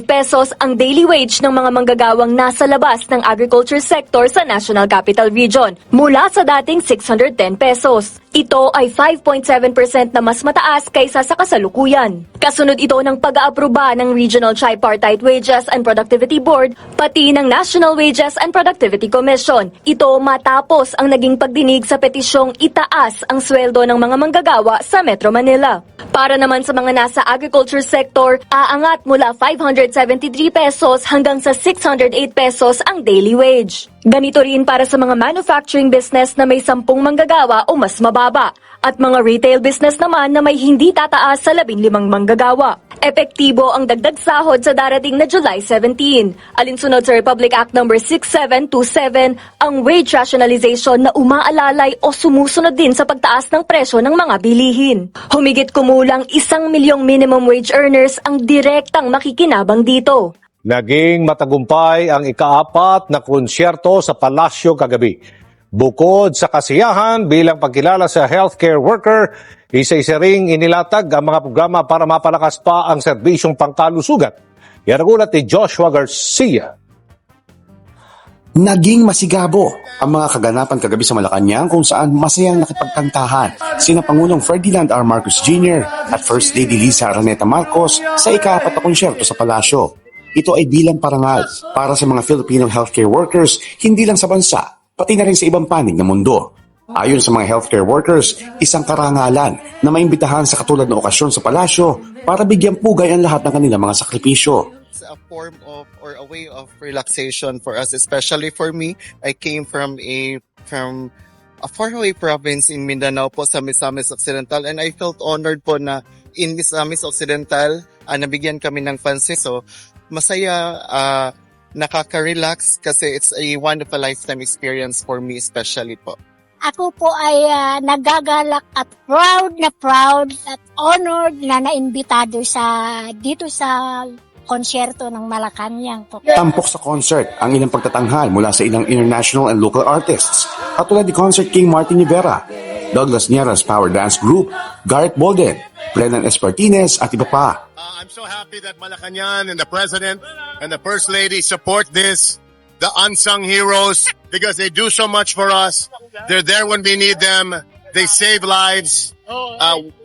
pesos ang daily wage ng mga manggagawang nasa labas ng agriculture sector sa National Capital Region mula sa dating 610 pesos. Ito ay 5.7% na mas mataas kaysa sa kasalukuyan. Kasunod ito ng pag-aaproba ng Regional Tripartite Wages and Productivity Board pati ng National Wages and Productivity Commission. Ito matapos ang naging pagdinig sa petisyong itaas ang sweldo ng mga manggagawa sa Metro Manila. Para naman sa mga nasa agriculture sector, aangat mula 573 pesos hanggang sa 608 pesos ang daily wage. Ganito rin para sa mga manufacturing business na may 10 manggagawa o mas mababa at mga retail business naman na may hindi tataas sa 15 manggagawa. Epektibo ang dagdag sahod sa darating na July 17. Alinsunod sa Republic Act No. 6727, ang wage rationalization na umaalalay o sumusunod din sa pagtaas ng presyo ng mga bilihin. Humigit kumulang 1 milyong minimum wage earners ang direktang makikinabang dito. Naging matagumpay ang ika-4 na konsyerto sa Palasyo kagabi. Bukod sa kasiyahan bilang pagkilala sa healthcare worker, isa-isa ring inilatag ang mga programa para mapalakas pa ang serbisyong pangkalusugan. Yan ang ulat ni Joshua Garcia. Naging masigabo ang mga kaganapan kagabi sa Malacanang kung saan masayang nakipagkantahan sina Pangulong Ferdinand R. Marcos Jr. at First Lady Liza Araneta Marcos sa ika-4 na konsyerto sa Palasyo. Ito ay bilang parangal para sa mga Filipino healthcare workers hindi lang sa bansa, pati na rin sa ibang panig ng mundo. Ayon sa mga healthcare workers, isang karangalan na maimbitahan sa katulad na okasyon sa palasyo para bigyang pugay ang lahat ng kanilang mga sakripisyo. It's a form of or a way of relaxation for us, especially for me. I came from a faraway province in Mindanao po sa Misamis Occidental, and I felt honored po na in Misamis Occidental nabigyan kami ng pansin. So masaya, nakaka-relax kasi it's a one of a lifetime experience for me especially po. Ako po ay nagagalak at proud at honored na naimbitado dito sa konsyerto ng Malacanang po. Tampok sa concert ang ilang pagtatanghal mula sa ilang international and local artists, katulad ni Concert King Martin Rivera, Douglas Nieras Power Dance Group, Garrett Bolden, Brennan Espartines at iba pa. I'm so happy that Malacanang and the President and the First Lady support this, the unsung heroes, because they do so much for us. They're there when we need them. They save lives.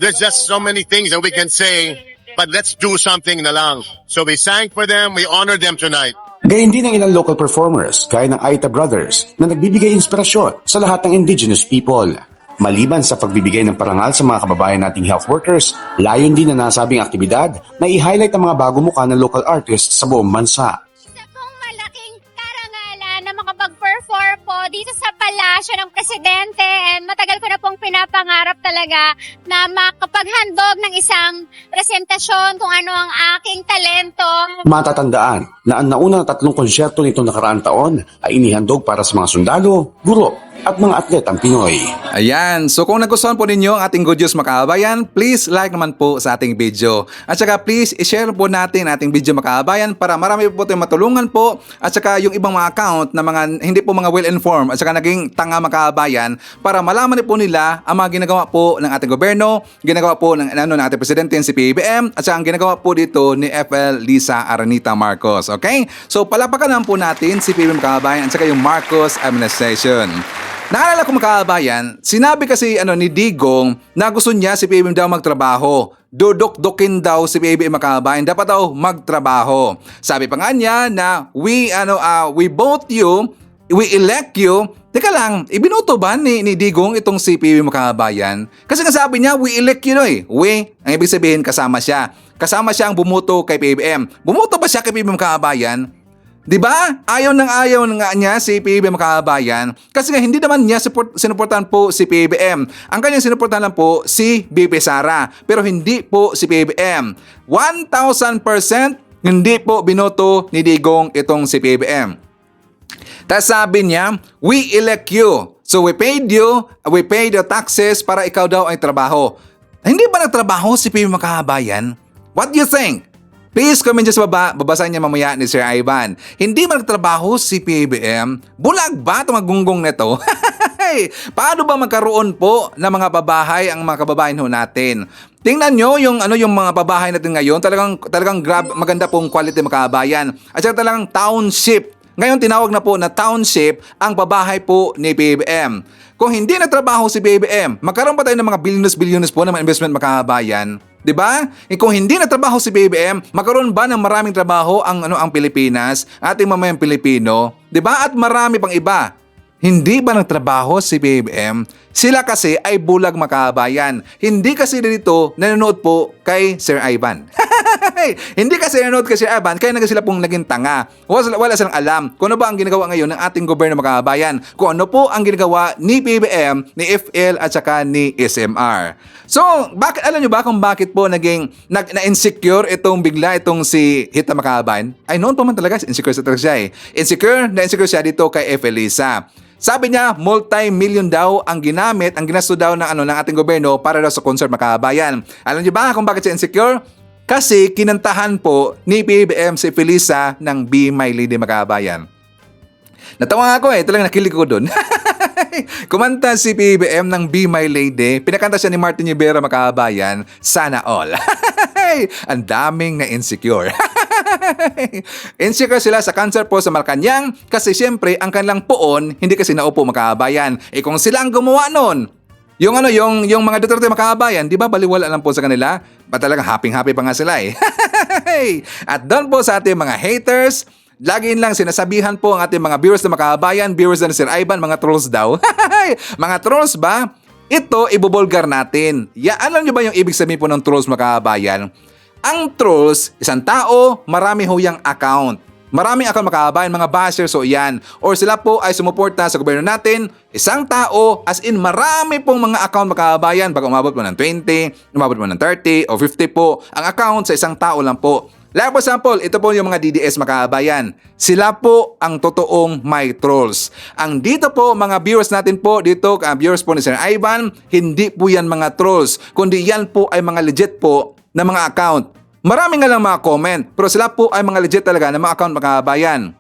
There's just so many things that we can say, but let's do something na lang. So we sang for them, we honor them tonight. Gayun din ang ilang local performers, gaya ng Aita Brothers, na nagbibigay inspirasyon sa lahat ng indigenous people. Maliban sa pagbibigay ng parangal sa mga kababayan nating health workers, layon din na nasabing aktibidad na i-highlight ang mga bagong mukha ng local artists sa buong bansa. Isa pong malaking karangalan na makapag-perform po dito sa palasyo ng Presidente, and matagal ko na pong pinapangarap talaga na makapaghandog ng isang presentasyon kung ano ang aking talento. Matatandaan na ang naunang 3 konsyerto nitong nakaraang taon ay inihandog para sa mga sundalo, guro at mga atletang Pinoy. Ayan, so kung nagustuhan po ninyo ang ating good news mga kababayan, please like naman po sa ating video. At saka please i-share po natin ating video mga kababayan para marami po tayong matulungan po. At saka yung ibang mga account na mga hindi po mga well-informed at saka naging tanga mga kababayan para malaman po nila ang mga ginagawa po ng ating gobyerno, ginagawa po ng ating presidente si PBBM at saka ang ginagawa po dito ni FL Liza Araneta Marcos. Okay? So palapakan naman po natin si PBBM mga kababayan at saka yung Marcos administration. Naalala ko mga kababayan, sinabi kasi ni Digong na gusto niya si PBBM daw magtrabaho. Dudok-dokin daw si PBBM mga kababayan, dapat daw magtrabaho. Sabi pa nga niya na we vote you we elect you. Teka lang, ibinoto ba ni Digong itong si PBBM Makabayan? Kasi nga sabi niya, we elect you eh. We, ang ibig sabihin kasama siya. Kasama siya ang bumoto kay PBBM. Bumoto ba siya kay PBBM Makabayan? Di ba? Ayaw nga niya si PBBM Makabayan kasi nga hindi naman niya sinuportahan po si PBBM. Ang kanyang sinuportahan lang po si BP Sara pero hindi po si PBBM. 1,000% hindi po binoto ni Digong itong si PBBM. Tapos sabi niya, we elect you. So we paid the taxes para ikaw daw ay trabaho. Hindi ba nagtrabaho si PBBM Makabayan? What do you think? Please comment dyan sa baba, babasahin niya mamaya ni Sir Ivan. Hindi ba nagtrabaho si PBBM? Bulag ba itong magunggong nito? Paano ba magkaroon po ng mga babahay ang mga kababayan ho natin? Tingnan nyo yung mga babahay natin ngayon, talagang maganda pong quality mga kababayan. At saka talagang township. Ngayon tinawag na po na township ang babahay po ni PBBM. Kung hindi nagtrabaho si PBBM, magkaroon pa tayo ng mga billions po ng mga investment mga kababayan. 'Di ba? Kung hindi nagtrabaho si PBBM, magkaroon ba ng maraming trabaho ang Pilipinas, ating mamayang Pilipino, 'di ba? At marami pang iba. Hindi ba nagtrabaho si PBBM? Sila kasi ay bulag makabayan. Hindi kasi dito nanonood po kay Sir Ivan. Hindi kasi nanonood kay Sir Ivan, kaya sila pong naging tanga. Wala silang alam kung ano ba ang ginagawa ngayon ng ating gobyerno makabayan. Kung ano po ang ginagawa ni PBBM, ni FL at saka ni SMR. So, alam nyo ba kung bakit po na-insecure itong si Hita Makabayan? Ay, noon pa man talaga, insecure siya eh. Na-insecure siya dito kay Felisa. Sabi niya, multi-million daw ang ginasto daw ng ating gobyerno para daw sa concert makabayan. Alam niyo ba kung bakit siya insecure? Kasi kinantahan po ni PBBM si Felisa ng Be My Lady Makabayan. Natawa ako talagang nakilig ko doon. Kumanta si PBBM ng Be My Lady, pinakanta siya ni Martin Rivera Makabayan, Sana All. Ang daming na insecure. Insecure sila sa concert po sa Malacanang kasi siyempre ang kanilang poon hindi kasi naupo makabayan. Kung sila ang gumawa nun, yung mga Duterte makabayan, di ba baliwala lang po sa kanila? Ba talagang happy pa nga sila eh. At doon po sa ating mga haters, lagi lang sinasabihan po ang ating mga viewers na makabayan, viewers na Sir Ivan, mga trolls daw. Mga trolls ba? Ito, ibubulgar natin. Alam nyo ba yung ibig sabihin po ng trolls makabayan? Ang trolls, isang tao, marami ho yung account. Maraming account makabayan, mga bashers o yan. Or sila po ay sumuporta sa gobyerno natin, isang tao, as in marami pong mga account makabayan. Baka umabot mo ng 20, umabot mo ng 30 o 50 po. Ang account sa isang tao lang po. Like for example, ito po yung mga DDS makabayan. Sila po ang totoong my trolls. Ang dito po, mga viewers natin po, dito, viewers po ni Sir Ivan, hindi po yan mga trolls. Kundi yan po ay mga legit po na mga account. Marami nga lang mga comment, pero sila po ay mga legit talaga na mga account makabayan.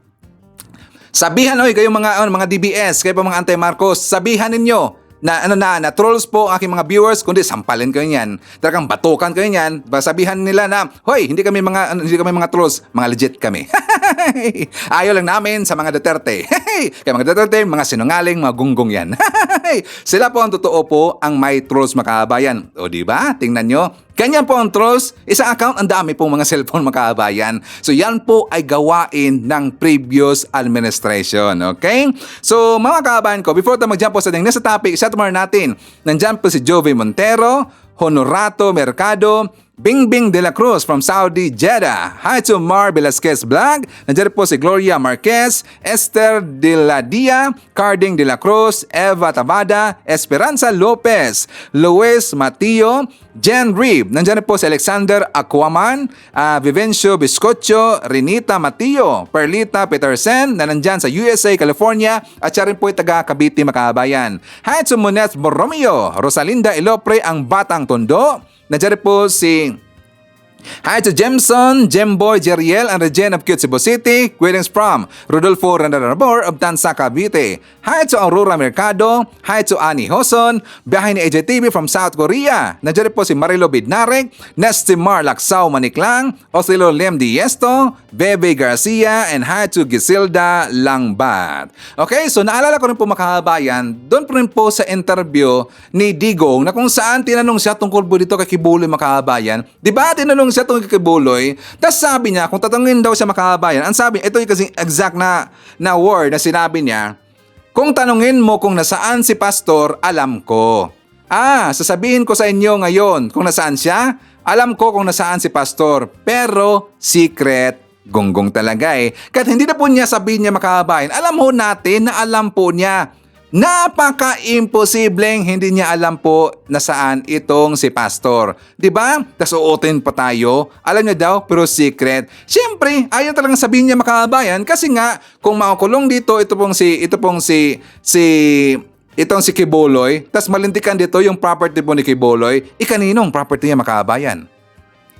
Sabihan kayo mga DBS, kayo po mga anti-Marcos, sabihan ninyo na trolls po ang aking mga viewers, kundi sampalin kayo niyan. Talagang batukan kayo niyan. Sabihan nila na, hoy, hindi kami mga trolls, mga legit kami. Ayaw lang namin sa mga Duterte. Kaya mga Duterte, mga sinungaling, mga gunggong yan. Sila po ang totoo po ang may trolls makabayan. O diba? Tingnan nyo. Ganyan po ang trolls. Isang account, ang dami pong mga cellphone makabayan. So yan po ay gawain ng previous administration. Okay? So mga kabayan ko, before tayo mag-jump po sa next topic, isa tumar natin. Nandyan po si Jovi Montero, Honorato Mercado, Bingbing de la Cruz from Saudi Jeddah. Hi to Mar Velasquez Vlog. Nandiyan po si Gloria Marquez, Esther de la Dia, Carding de la Cruz, Eva Tabada, Esperanza Lopez, Luis Matio, Jen Reeb. Nandiyan po si Alexander Aquaman, Vivencio Biscocho, Renita Matio, Perlita Petersen na nandyan sa USA, California, at siya rin po ay taga Cavite, Makabayan. Hi to Monet Borromeo, Rosalinda Ilopre, ang Batang Tondo. Nandiyan po si hi to Jemson, Jemboy, Jeriel, and Regen of Cute Cebu City. Greetings from Rodolfo Randarabor of Tansa, Cavite. Hi to Aurora Mercado. Hi to Annie Hoson. Biyahe ni AJTV from South Korea. Nandiyan po si Marilo Bidnarek, Nesty Mar Laksao Maniklang, Osilo Lem Diesto, Bebe Garcia, and hi to Gisilda Langbat. Okay, so naalala ko rin po makabayan, doon po rin po sa interview ni Digong na kung saan tinanong siya tungkol po dito kay Kibuloy makabayan. Diba tinanong siya tungkol kay Kibuloy. Tapos sabi niya, kung tatanungin daw siya mga kababayan, ang sabi, ito yung kasi exact na word na sinabi niya, kung tanungin mo kung nasaan si pastor, alam ko. Sasabihin ko sa inyo ngayon kung nasaan siya. Alam ko kung nasaan si pastor. Pero secret, gonggong talaga eh. Kahit hindi na po niya sabihin niya makababayan, alam ho natin na alam po niya. Napaka-imposibleng hindi niya alam po nasaan itong si pastor. Diba? Tas uutin pa tayo. Alam niya daw, pero secret. Siyempre, ayaw talagang sabihin niya makababayan kasi nga, kung makukulong dito, itong si Kibuloy, tas malintikan dito yung property po ni Kibuloy, kaninong property niya makababayan?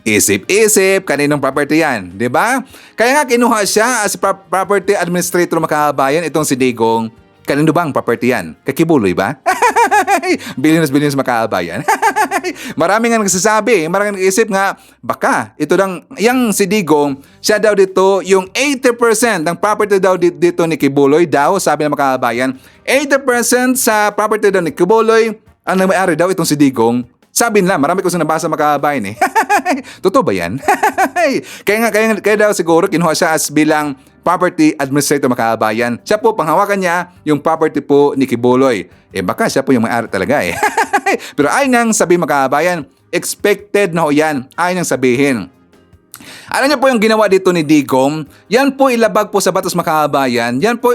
Isip-isip, kaninong property yan, di ba? Kaya nga kinuha siya as property administrator makababayan itong si Digong. Kanino bang property yan? Kay Kibuloy ba? Billions makababayan. Marami nga nagsasabi, marami nag-isip nga, baka ito lang, yung si Digong, siya daw dito, yung 80% ng property daw dito ni Kibuloy daw, sabi ng makababayan, 80% sa property daw ni Kibuloy, ang may-ari daw itong si Digong. Sabi nila, marami ko sa nabasa makababayan eh. Totoo ba yan? kaya daw siguro kinuha siya as bilang property administrator makababayan. Siya po, panghawakan niya yung property po ni Kibuloy. Baka siya po yung may-ari talaga eh. Pero ayaw nang sabihin makababayan, expected na ho yan. Ayaw nang sabihin. Alam niyo po yung ginawa dito ni Digong, yan po ilabag po sa batas makababayan, yan po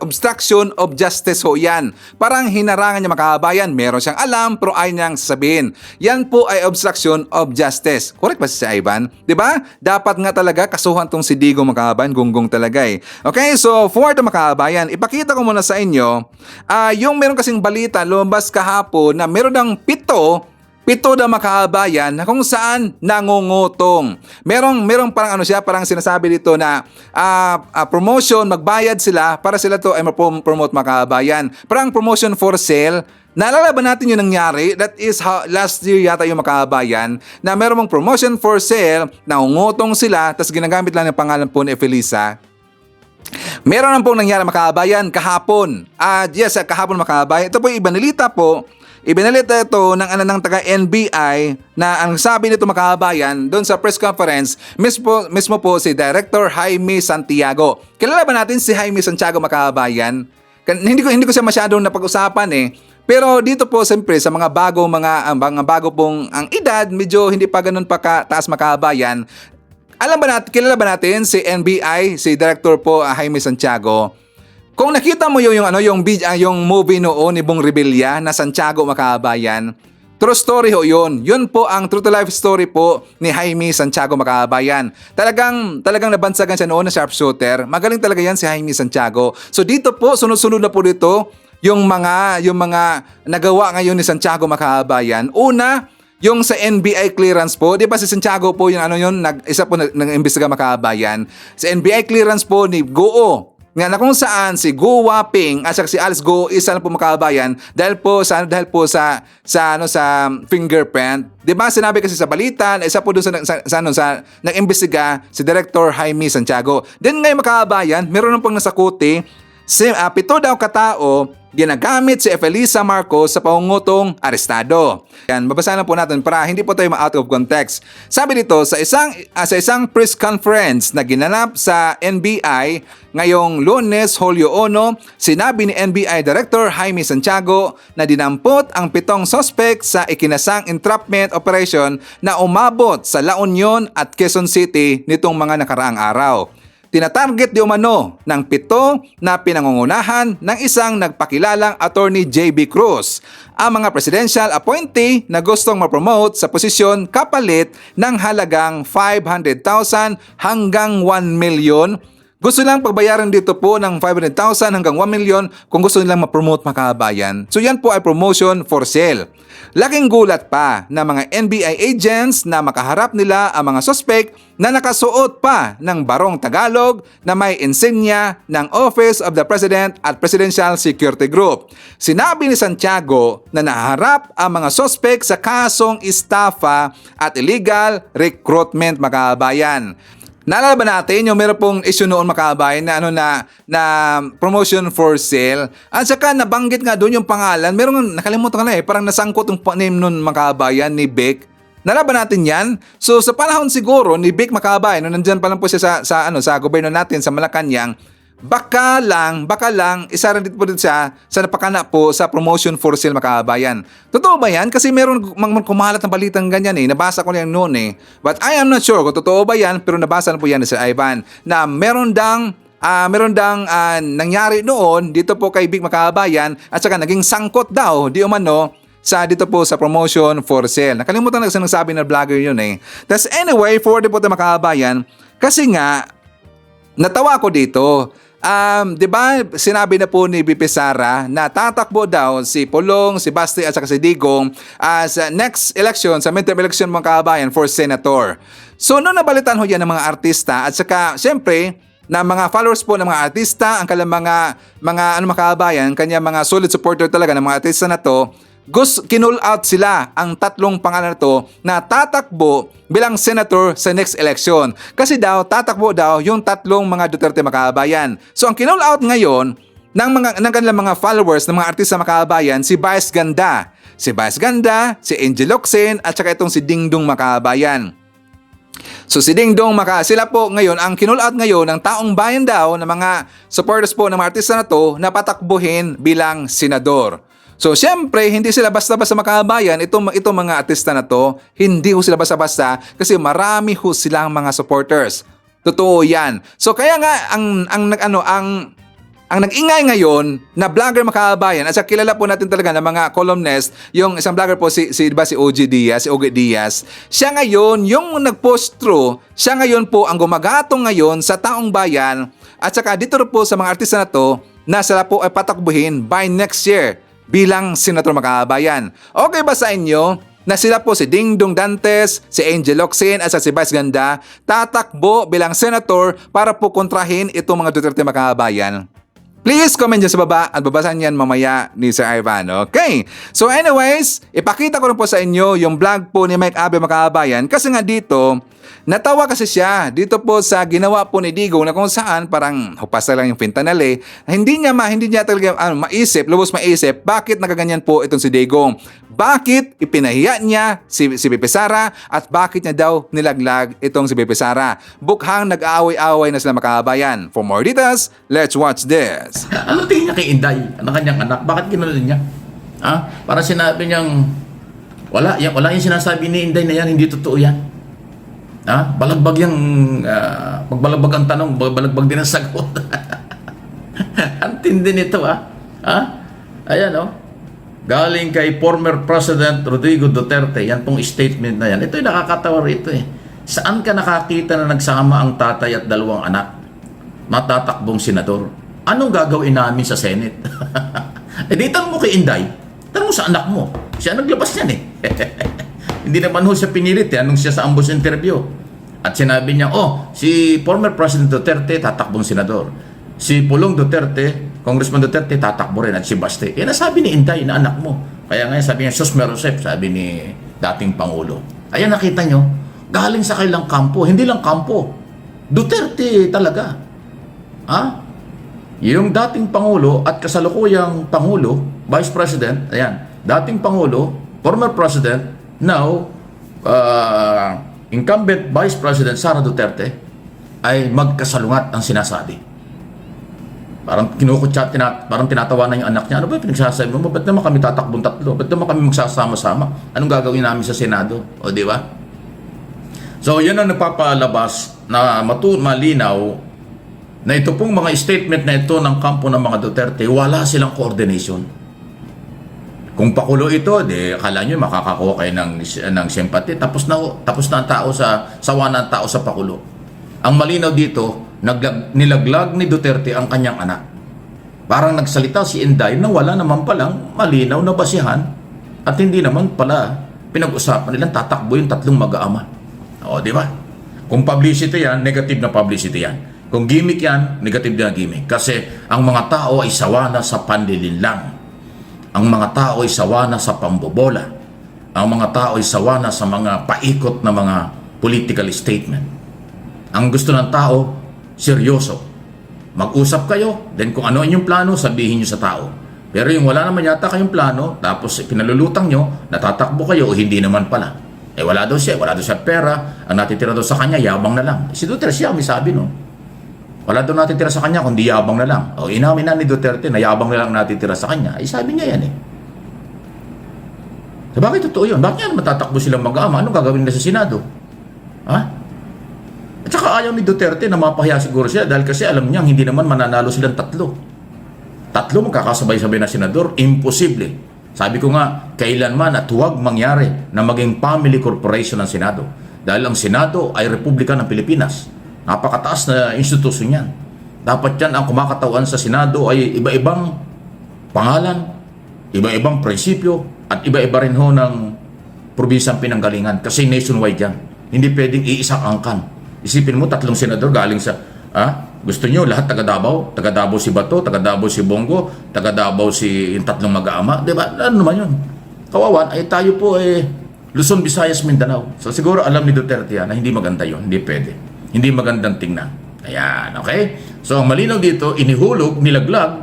obstruction of justice ho yan. Parang hinarangan niya makababayan, meron siyang alam pero ayaw niyang sabihin. Yan po ay obstruction of justice. Correct ba si Ivan? Diba? Dapat nga talaga kasuhan tong si Digong makababayan, gunggong talaga eh. Okay, so for the makababayan, ipakita ko muna sa inyo, yung meron kasing balita, lumabas kahapon na meron ng pito na makababayan na kung saan nangungutong. Merong parang parang sinasabi dito na promotion, magbayad sila para sila to ay promote makababayan. Parang promotion for sale. Naalala ba natin yung nangyari? That is how last year yata yung makababayan na merong promotion for sale, nangungutong sila, tas ginagamit lang ng pangalan po ni Felisa. Meron na pong nangyari makababayan kahapon. Kahapon makababayan. Ito po yung ibanilita po. Ibinalita ito ng taga NBI na ang sabi nito makababayan doon sa press conference mismo po si Director Jaime Santiago. Kilala ba natin si Jaime Santiago makababayan? Hindi ko siya masyadong napag-usapan eh. Pero dito po siyempre sa mga bago pong ang edad, medyo hindi pa ganoon pa kataas makababayan. Kilala ba natin si NBI, si Director po Jaime Santiago? Kung nakita mo yung movie noon ni Bong Revilla na Santiago makababayan, true story ho yun. Yun po ang true to life story po ni Jaime Santiago makababayan. Talagang nabansagan siya noon na sharpshooter. Magaling talaga yan si Jaime Santiago. So dito po, sunod-sunod na po dito yung mga nagawa ngayon ni Santiago makababayan. Una, yung sa NBI clearance po, di ba si Santiago po isa po nag-imbestiga makababayan. Sa NBI clearance po ni Goo, nga na kung saan si Go Waping at si Alice Go isa na po makababayan dahil po sa fingerprint. 'Di ba sinabi kasi sa balita na isa po doon sa nag-imbestiga si Director Jaime Santiago. Then ngayon makababayan, meron pong nasakuti pito daw katao ginagamit si Felisa Marcos sa pangungutong arestado. Yan, babasahin lang po natin para hindi po tayo ma-out of context. Sabi dito, sa isang press conference na ginanap sa NBI ngayong Lunes, Hulyo 1, sinabi ni NBI Director Jaime Santiago na dinampot ang 7 suspect sa ikinasang entrapment operation na umabot sa La Union at Quezon City nitong mga nakaraang araw. Tinatarget di umano ng 7 na pinangungunahan ng isang nagpakilalang attorney JB Cruz, ang mga presidential appointee na gustong ma-promote sa posisyon kapalit ng halagang 500,000 hanggang 1 million. Gusto lang pagbayaran dito po ng 500,000 hanggang 1 million kung gusto nilang ma-promote makababayan. So yan po ay promotion for sale. Laking gulat pa na mga NBI agents na makaharap nila ang mga suspect na nakasuot pa ng barong Tagalog na may insignia ng Office of the President at Presidential Security Group. Sinabi ni Santiago na naharap ang mga suspect sa kasong estafa at illegal recruitment makababayan. Naalala ba natin yung meron pong issue noon makababayan na promotion for sale? At saka nabanggit nga doon yung pangalan. Nakalimutan ko na parang nasangkot yung name noon makababayan ni Beck. Nalaban natin yan. So sa panahon siguro ni Vic Macabay, nung nandyan pa lang po siya sa gobyerno natin sa Malacanang, baka lang, isa rin dito po siya sa napakana po sa promotion for sale Makabayan. Totoo ba yan? Kasi meron kumalat na balitang ganyan Nabasa ko lang noon But I am not sure kung totoo ba yan, pero nabasa na po yan ni Sir Ivan na meron dang nangyari noon dito po kay Vic Makabayan at saka naging sangkot daw di umano sa dito po sa promotion for sale. Nakalimutan na kasi nagsabi na vlogger yun That's anyway, forward po tayo Makabayan kasi nga natawa ko dito. 'Di ba sinabi na po ni BP Sara na tatakbo daw si Pulong, si Basti at saka si Digong sa next election, sa midterm election mga kabayan for senator. So noon nabalitan ho yan ng mga artista at saka syempre na mga followers po ng mga artista, ang kanilang mga kabayan, kanya mga solid supporter talaga ng mga artista na to. Kinull out sila ang tatlong pangalan na to na tatakbo bilang senator sa next election. Kasi daw, tatakbo daw yung tatlong mga Duterte makabayan. So ang kinull out ngayon ng kanilang mga followers ng mga artista makabayan, si Vice Ganda. Si Angel Locsin at saka itong si Dingdong Makabayan. So si Dingdong sila po ngayon, ang kinull out ngayon ng taong bayan daw ng mga supporters po ng mga artista na to na patakbuhin bilang senador. So, syempre, hindi sila basta-basta makabayan. Itong mga artista na to, hindi ho sila basta-basta kasi marami ho silang mga supporters. Totoo yan. So, kaya nga, ang nag-ingay ngayon na vlogger makabayan at saka kilala po natin talaga ng mga columnist, yung isang vlogger po si OG Diaz. Siya ngayon, yung nag-post through, siya ngayon po ang gumagatong ngayon sa taong bayan at saka dito po sa mga artista na to na sila po ay patakbuhin by next year bilang senator makabayan. Okay ba sa inyo na sila po si Dingdong Dantes, si Angel Locsin at si Vice Ganda tatakbo bilang senator para po kontrahin itong mga Duterte makabayan? Please comment dyan sa baba at babasahin yan mamaya ni Sir Ivan. Okay? So anyways, ipakita ko rin po sa inyo yung vlog po ni Mike Abe makabayan kasi nga dito, natawa kasi siya dito po sa ginawa po ni Digong na kung saan parang hupas na lang yung fentanyl Hindi niya talaga lubos maisip bakit nagaganyan po itong si Digong. Bakit ipinahiya niya si BP Sara at bakit niya daw nilaglag itong si BP Sara. Bukhang nag-aaway-aaway na sila makabayan. For more details, let's watch this. Ano tingin niya kay Inday, ang kanyang anak? Bakit ginanon niya? Para sinabi niyang wala yung sinasabi ni Inday na yan, hindi totoo yan. Balagbag yung pagbalagbag ang tanong, balagbag din ang sagot. Ang tindi nito Ayan galing kay former President Rodrigo Duterte, yan pong statement na yan. Ito yung nakakatawa rito Saan ka nakakita na nagsama ang tatay at dalawang anak? Matatakbong senador. Anong gagawin namin sa Senate? Di tanong mo kay Inday, tanong mo sa anak mo. Siya naglabas niyan Hindi naman ho siya pinilit anong siya sa ambush interview. At sinabi niya, si former President Duterte tatakbong senador. Si Pulong Duterte, Congressman Duterte tatakbo rin at si Basti. Nasabi ni Inday na anak mo. Kaya ngayon sabi niya, Sus Merosep, sabi ni dating Pangulo. Ayan nakita nyo, galing sa kailang kampo, hindi lang kampo. Duterte talaga. Yung dating Pangulo at kasalukuyang Pangulo, Vice President, ayan, dating Pangulo, former President, now, incumbent Vice President Sara Duterte ay magkasalungat ang sinasabi. Parang kinukutsa, parang tinatawanan yung anak niya. Ano ba yung pinagsasabi mo? Ba't naman kami tatakbong tatlo? Ba't naman kami magsasama-sama? Anong gagawin namin sa Senado? O di ba? So, yan ang nagpapalabas na malinaw na ito pong mga statement na ito ng kampo ng mga Duterte, wala silang coordination. Kung pakulo ito, akala nyo makakakuha kayo ng sympathy. Tapos na ang tao sawa na ang tao sa pakulo. Ang malinaw dito, nilaglag ni Duterte ang kanyang anak. Parang nagsalita si Inday na wala naman palang malinaw na basihan at hindi naman pala pinag-usapan nilang tatakbo yung tatlong mag-aama. Di ba? Kung publicity yan, negative na publicity yan. Kung gimmick yan, negative na gimmick. Kasi ang mga tao ay sawa na sa panlilinlang. Ang mga tao ay sawa na sa pambobola. Ang mga tao ay sawa na sa mga paikot na mga political statement. Ang gusto ng tao, seryoso. Mag-usap kayo, then kung ano inyong plano, sabihin nyo sa tao. Pero yung wala naman yata kayong plano, tapos pinalulutang nyo, natatakbo kayo o hindi naman pala. Wala daw siya pera, ang natitira daw sa kanya, yabang na lang. Si Duterte siya, may sabi, no? Wala daw natitira sa kanya, kundi yabang na lang. O, inamin na ni Duterte na yabang na lang natitira sa kanya. Sabi niya yan, So, bakit totoo yun? Bakit yan matatakbo silang mag-ama? Anong gagawin nila sa Senado? Ha? At saka ayaw ni Duterte na mapahiya siguro siya dahil kasi alam niya hindi naman mananalo silang tatlo magkakasabay-sabay na senador. Imposible. Sabi ko nga, kailanman at huwag mangyari na maging family corporation ng Senado. Dahil ang Senado ay Republika ng Pilipinas. Napakataas na institusyon yan. Dapat yan ang kumakatawan sa Senado ay iba-ibang pangalan, iba-ibang prinsipyo, at iba-iba rin ho ng probinsyang pinanggalingan. Kasi nationwide yan. Hindi pwedeng iisang angkan. Isipin mo, 3 senador galing sa... Gusto nyo lahat taga Davao si Bato, taga Davao si Bongo, taga Davao si yung 3 mag-aama, di ba? Ano naman yun? Kawawan, ay tayo po Luzon, Visayas, Mindanao. So siguro alam ni Duterte yan na hindi maganda yun, hindi pwede. Hindi magandang tingnan. Ayan, okay? So ang malinaw dito, inihulog, nilaglag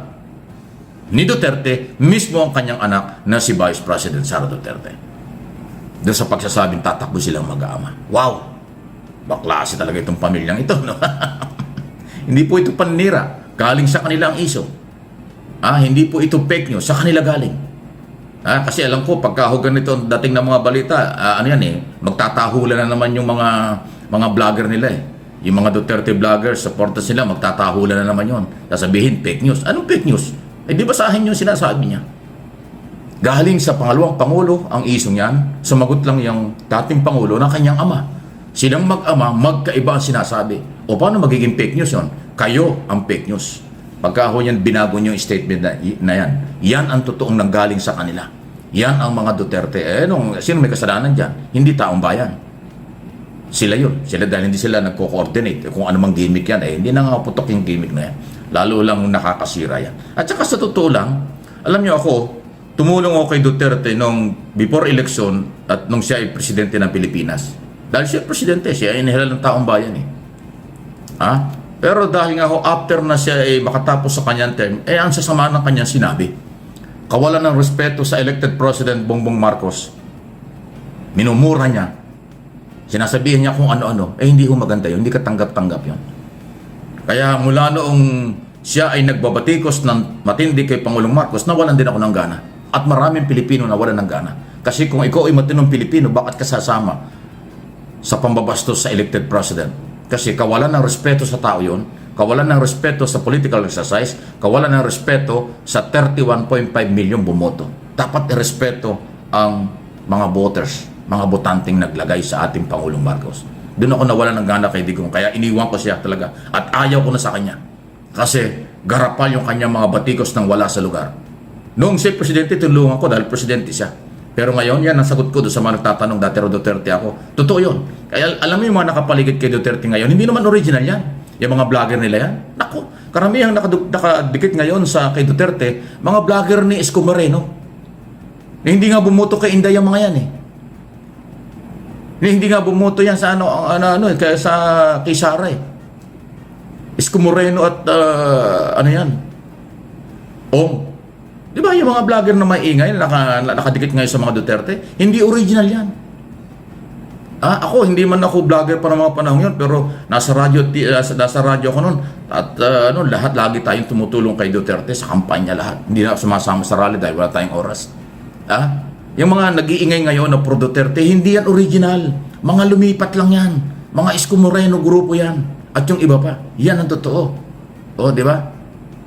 ni Duterte mismo ang kanyang anak na si Vice President Sara Duterte. Doon sa pagsasabing tatakbo silang mag-aama. Wow! Baklase talaga itong pamilyang ito, no? Hindi po ito panira. Galing sa kanila ang iso. Hindi po ito fake news. Sa kanila galing. Kasi alam ko, pagka ganito ang dating ng mga balita, magtatahulan na naman yung mga vlogger nila Yung mga Duterte vloggers, supporters nila, magtatahulan na naman yun. Sasabihin, fake news. Anong fake news? Di basahin yung sinasabi niya. Galing sa pangalawang Pangulo ang isong yan, sumagot lang yung dating Pangulo ng kanyang ama. Silang mag-ama, magkaiba ang sinasabi. O paano magiging fake news yun? Kayo ang fake news. Pagka ho yan binago nyo yung statement na yan, yan ang totoong nanggaling sa kanila. Yan ang mga Duterte. Sino may kasalanan dyan? Hindi taong bayan. Sila yun. Sila dahil hindi sila nagko-coordinate. Kung anumang gimmick yan, hindi na nga putok yung gimmick na yan. Lalo lang nakakasira yan. At saka sa totoo lang, alam nyo ako, tumulong ako kay Duterte nung before election at nung siya ay presidente ng Pilipinas. Dahil siya presidente, siya ay inihilal ng taong bayan Pero dahil nga ho, after na siya ay makatapos sa kanyang term, ang sasama ng kanyang sinabi. Kawalan ng respeto sa elected President Bongbong Marcos. Minumura niya. Sinasabihin niya kung ano-ano. Hindi ho maganda yun. Hindi katanggap-tanggap yun. Kaya mula noong siya ay nagbabatikos ng matindi kay Pangulong Marcos, nawalan din ako ng gana. At maraming Pilipino nawalan ng gana. Kasi kung ikaw ay matinong Pilipino, bakit ka sasama sa pambabastos sa elected president? Kasi kawalan ng respeto sa tao yun, kawalan ng respeto sa political exercise, kawalan ng respeto sa 31.5 milyon bumoto. Dapat irespeto ang mga voters, mga botanteng naglagay sa ating Pangulong Marcos. Doon ako nawalan ng gana kay Digong, kaya iniwan ko siya talaga at ayaw ko na sa kanya. Kasi garapal yung kanyang mga batikos nang wala sa lugar. Noong siya presidente, tulungan ko dahil presidente siya. Pero ngayon, yan ang sagot ko doon sa mga nagtatanong, dati ro Duterte ako. Totoo yun. Kaya alam mo yung mga nakapaligid kay Duterte ngayon, hindi naman original yan. Yung mga vlogger nila yan. Naku, karamihang nakadikit ngayon sa kay Duterte, mga vlogger ni Isko Moreno. Hindi nga bumoto kay Inday yung mga yan Hindi nga bumoto yan sa kaya sa kay Sara Isko Moreno at Di ba yung mga vlogger na maingay, nakadikit ngayon sa mga Duterte? Hindi original yan. Ako, hindi man ako vlogger pa ng mga panahon yun, pero nasa radyo ako noon. At lahat lagi tayong tumutulong kay Duterte sa kampanya lahat. Hindi na sumasama sa rally dahil wala tayong oras. Yung mga nag-iingay ngayon na pro Duterte, hindi yan original. Mga lumipat lang yan. Mga Isko Moreno grupo yan. At yung iba pa, yan ang totoo. Di ba?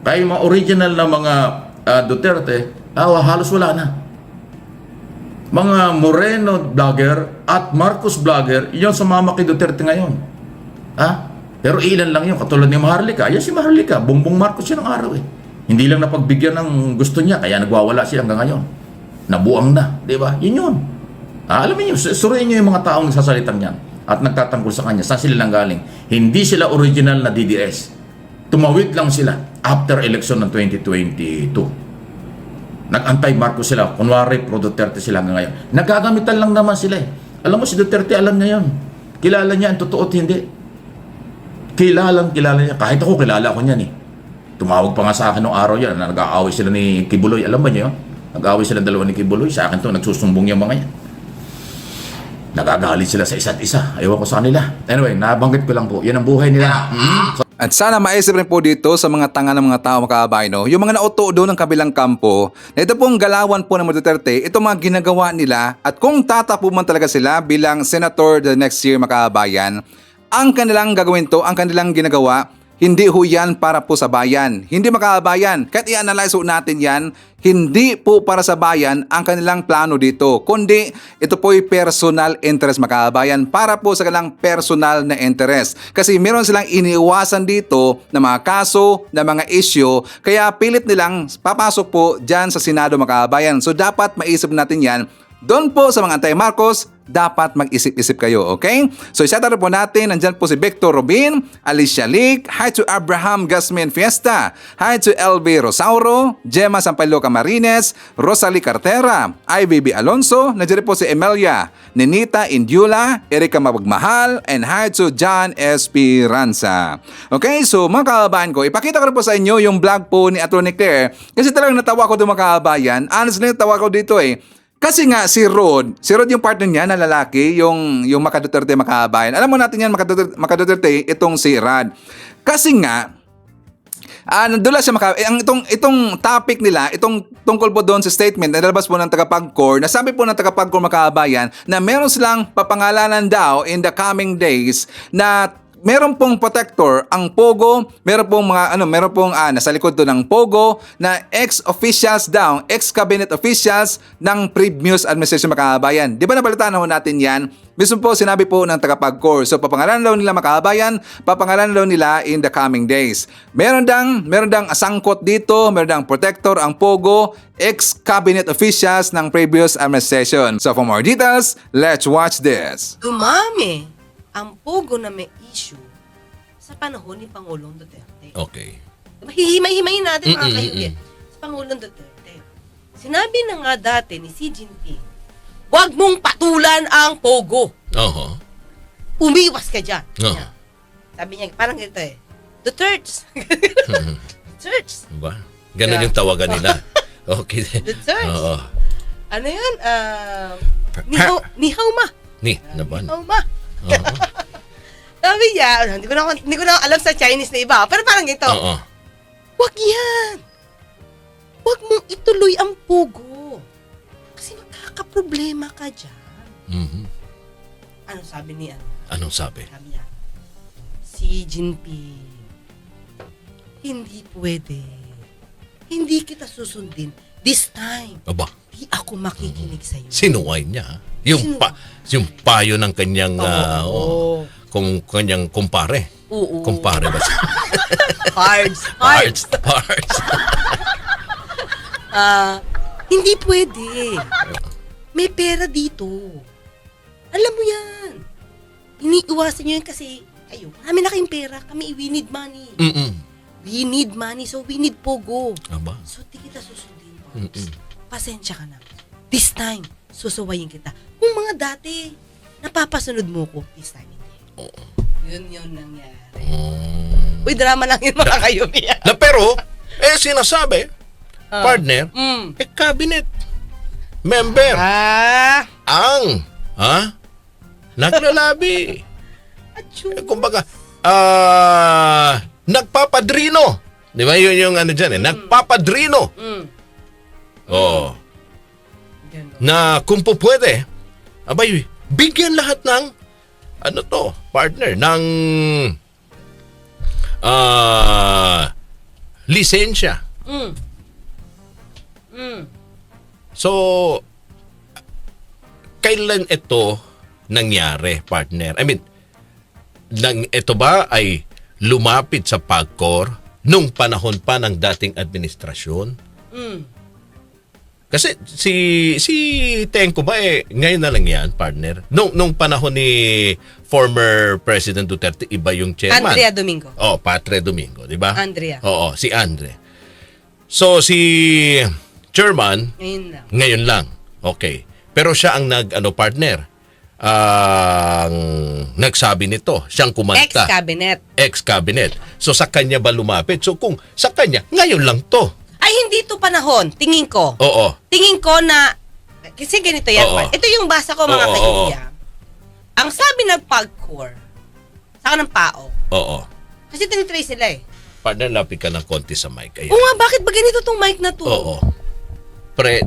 Kaya yung mga original na mga Duterte, halos wala na. Mga Moreno vlogger at Marcos vlogger, yung sumama kay Duterte ngayon. Pero ilan lang yun, katulad ni Maharlika. Ayan si Maharlika, Bongbong Marcos yun ang araw Hindi lang napagbigyan ng gusto niya, kaya nagwawala siya hanggang ngayon. Nabuang na, di ba? Yun yun. Alam niyo, suriin niyo yung mga taong nagsasalitang yan at nagtatanggol sa kanya. Saan sila lang galing? Hindi sila original na DDS. Tumawid lang sila after election ng 2022. Nag-antay Marcos sila. Kunwari, pro Duterte sila hanggang ngayon. Nagagamitan lang naman sila Alam mo, si Duterte, alam niya yun. Kilala niya ang totoo at hindi. Kilala niya. Kahit ako, kilala ko niyan Tumawag pa nga sa akin noong araw yan na nag-aaway sila ni Kibuloy. Alam ba niyo? Nag-aaway sila dalawa ni Kibuloy. Sa akin to, nagsusumbong yung mga yan. nagagalit sila sa isa't isa. Ewan ko sa kanila. Anyway, nabanggit ko lang po. Yan ang buhay nila. At sana maisip rin po dito sa mga tanga ng mga tao mga kababayan, no? Yung mga nauto doon ng kabilang kampo, na ito pong galawan po ng mga Duterte, ito mga ginagawa nila, at kung tatapo man talaga sila bilang senator the next year mga kababayan, ang kanilang gagawin to, ang kanilang ginagawa, hindi ho yan para po sa bayan. Hindi makabayan. Kahit i-analyze ho natin yan, hindi po para sa bayan ang kanilang plano dito. Kundi ito po'y personal interest makabayan, para po sa kanilang personal na interest. Kasi meron silang iniiwasan dito na mga kaso, na mga issue, kaya pilit nilang papasok po dyan sa Senado makabayan. So dapat maisip natin yan. Doon po sa mga anti-Marcos, dapat mag-isip-isip kayo, okay? So, isa-tara po natin, nandyan po si Victor Robin, Alicia Lic, hi to Abraham Gasmin Fiesta, hi to LB Rosauro, Gemma Sampaio Camarines, Rosalie Cartera, IBB Alonso, nandiyan po si Emelia, Nenita Indiula, Erika Mabagmahal, and hi to John Esperanza. Okay, so mga kababayan ko, ipakita ko rin po sa inyo yung vlog po ni Atty. Claire, kasi talagang natawa ko doon mga kababayan. Honestly, natawa ko dito Kasi nga si Rod yung partner niya na lalaki, yung Maka-Duterte makabayan. Alam mo natin yan, Maka-Duterte, itong si Rad. Kasi nga, nandula siya itong topic nila, itong tungkol po doon sa statement na nalabas po ng tagapagkor, nasabi po ng tagapagkor makabayan na meron silang papangalanan daw in the coming days na meron pong protector ang Pogo, meron pong nasa likod to ng Pogo na ex-officials daw, ex-cabinet officials ng previous administration makabayan. Di ba nabalitaan ho natin yan? Mismo po sinabi po ng tagapagkor. So papangalanan daw nila makabayan, papangalanan daw nila in the coming days. Meron dang asangkot dito, meron dang protector ang Pogo, ex-cabinet officials ng previous administration. So for more details, let's watch this. Dumami ang Pogo na may issue sa panahon ni Pangulong Duterte. Okay. Diba, hihimay-himayin natin mga kaibigan. Sa Pangulong Duterte. Sinabi na nga dati ni Xi Jinping, huwag mong patulan ang Pogo. Umiwas ka dyan. Sabi niya, parang ganito Dutertes. Dutertes. Diba? Ganon yung tawagan nila. Okay. Dutertes. Ano yan? Nihaw ma. Naban. Nihaw ma. Sabi niya, hindi ko na alam sa Chinese na iba, pero parang ito. Wag yan. Wag mong ituloy ang Pogo. Kasi magkakaproblema ka dyan. Ano sabi niya? Anong sabi? Sabi niya, Xi Jinping, hindi pwede. Hindi kita susundin this time. Aba. Di ako makikinig sa'yo. Sinuway niya. Yung payo ng kanyang kanyang kumpare. Kumpare ba siya? Cards. Hindi pwede. May pera dito. Alam mo yan. Iniiwasan nyo yan kasi marami na kayong pera. Kami, we need money. We need money, so we need Pogo. Aba. So, di kita susundin. Pasensya ka na. This time, susuwayin kita. Kung mga dati, napapasunod mo ko, this time hindi. Yun nangyari. Uy, drama lang yun mga kayubiyan. Pero, sinasabi, partner, cabinet member ang naglalabi. Kumbaga, nagpapadrino. Di ba yun yung ano dyan nagpapadrino. Na kung po pwede, abay, bigyan lahat ng partner, ng lisensya. So, kailan ito nangyari, partner? I mean, ito ba ay lumapit sa PAGCOR nung panahon pa ng dating administrasyon? Kasi si Tenko ba ngayon na lang yan, partner? Nung panahon ni former President Duterte, iba yung chairman. Andrea Domingo. Patre Domingo, di ba? Andrea. Oo, si Andre. So si chairman ngayon lang. Okay. Pero siya ang partner. Ang nagsabi nito, siyang kumanta. Ex-cabinet. So sa kanya ba lumapit? So kung sa kanya, ngayon lang to. Ay, hindi to panahon. Tingin ko. Oo. Tingin ko na, kasi ganito yan. Ito yung basa ko mga kaibigan. ang sabi ng PAGCOR, saka ng PAO, Oo. kasi tinitrace sila eh. Partner, lapit ka ng konti sa mic. Ayan. Oo nga, bakit ba ganito tong mic na to? Oo. Pre,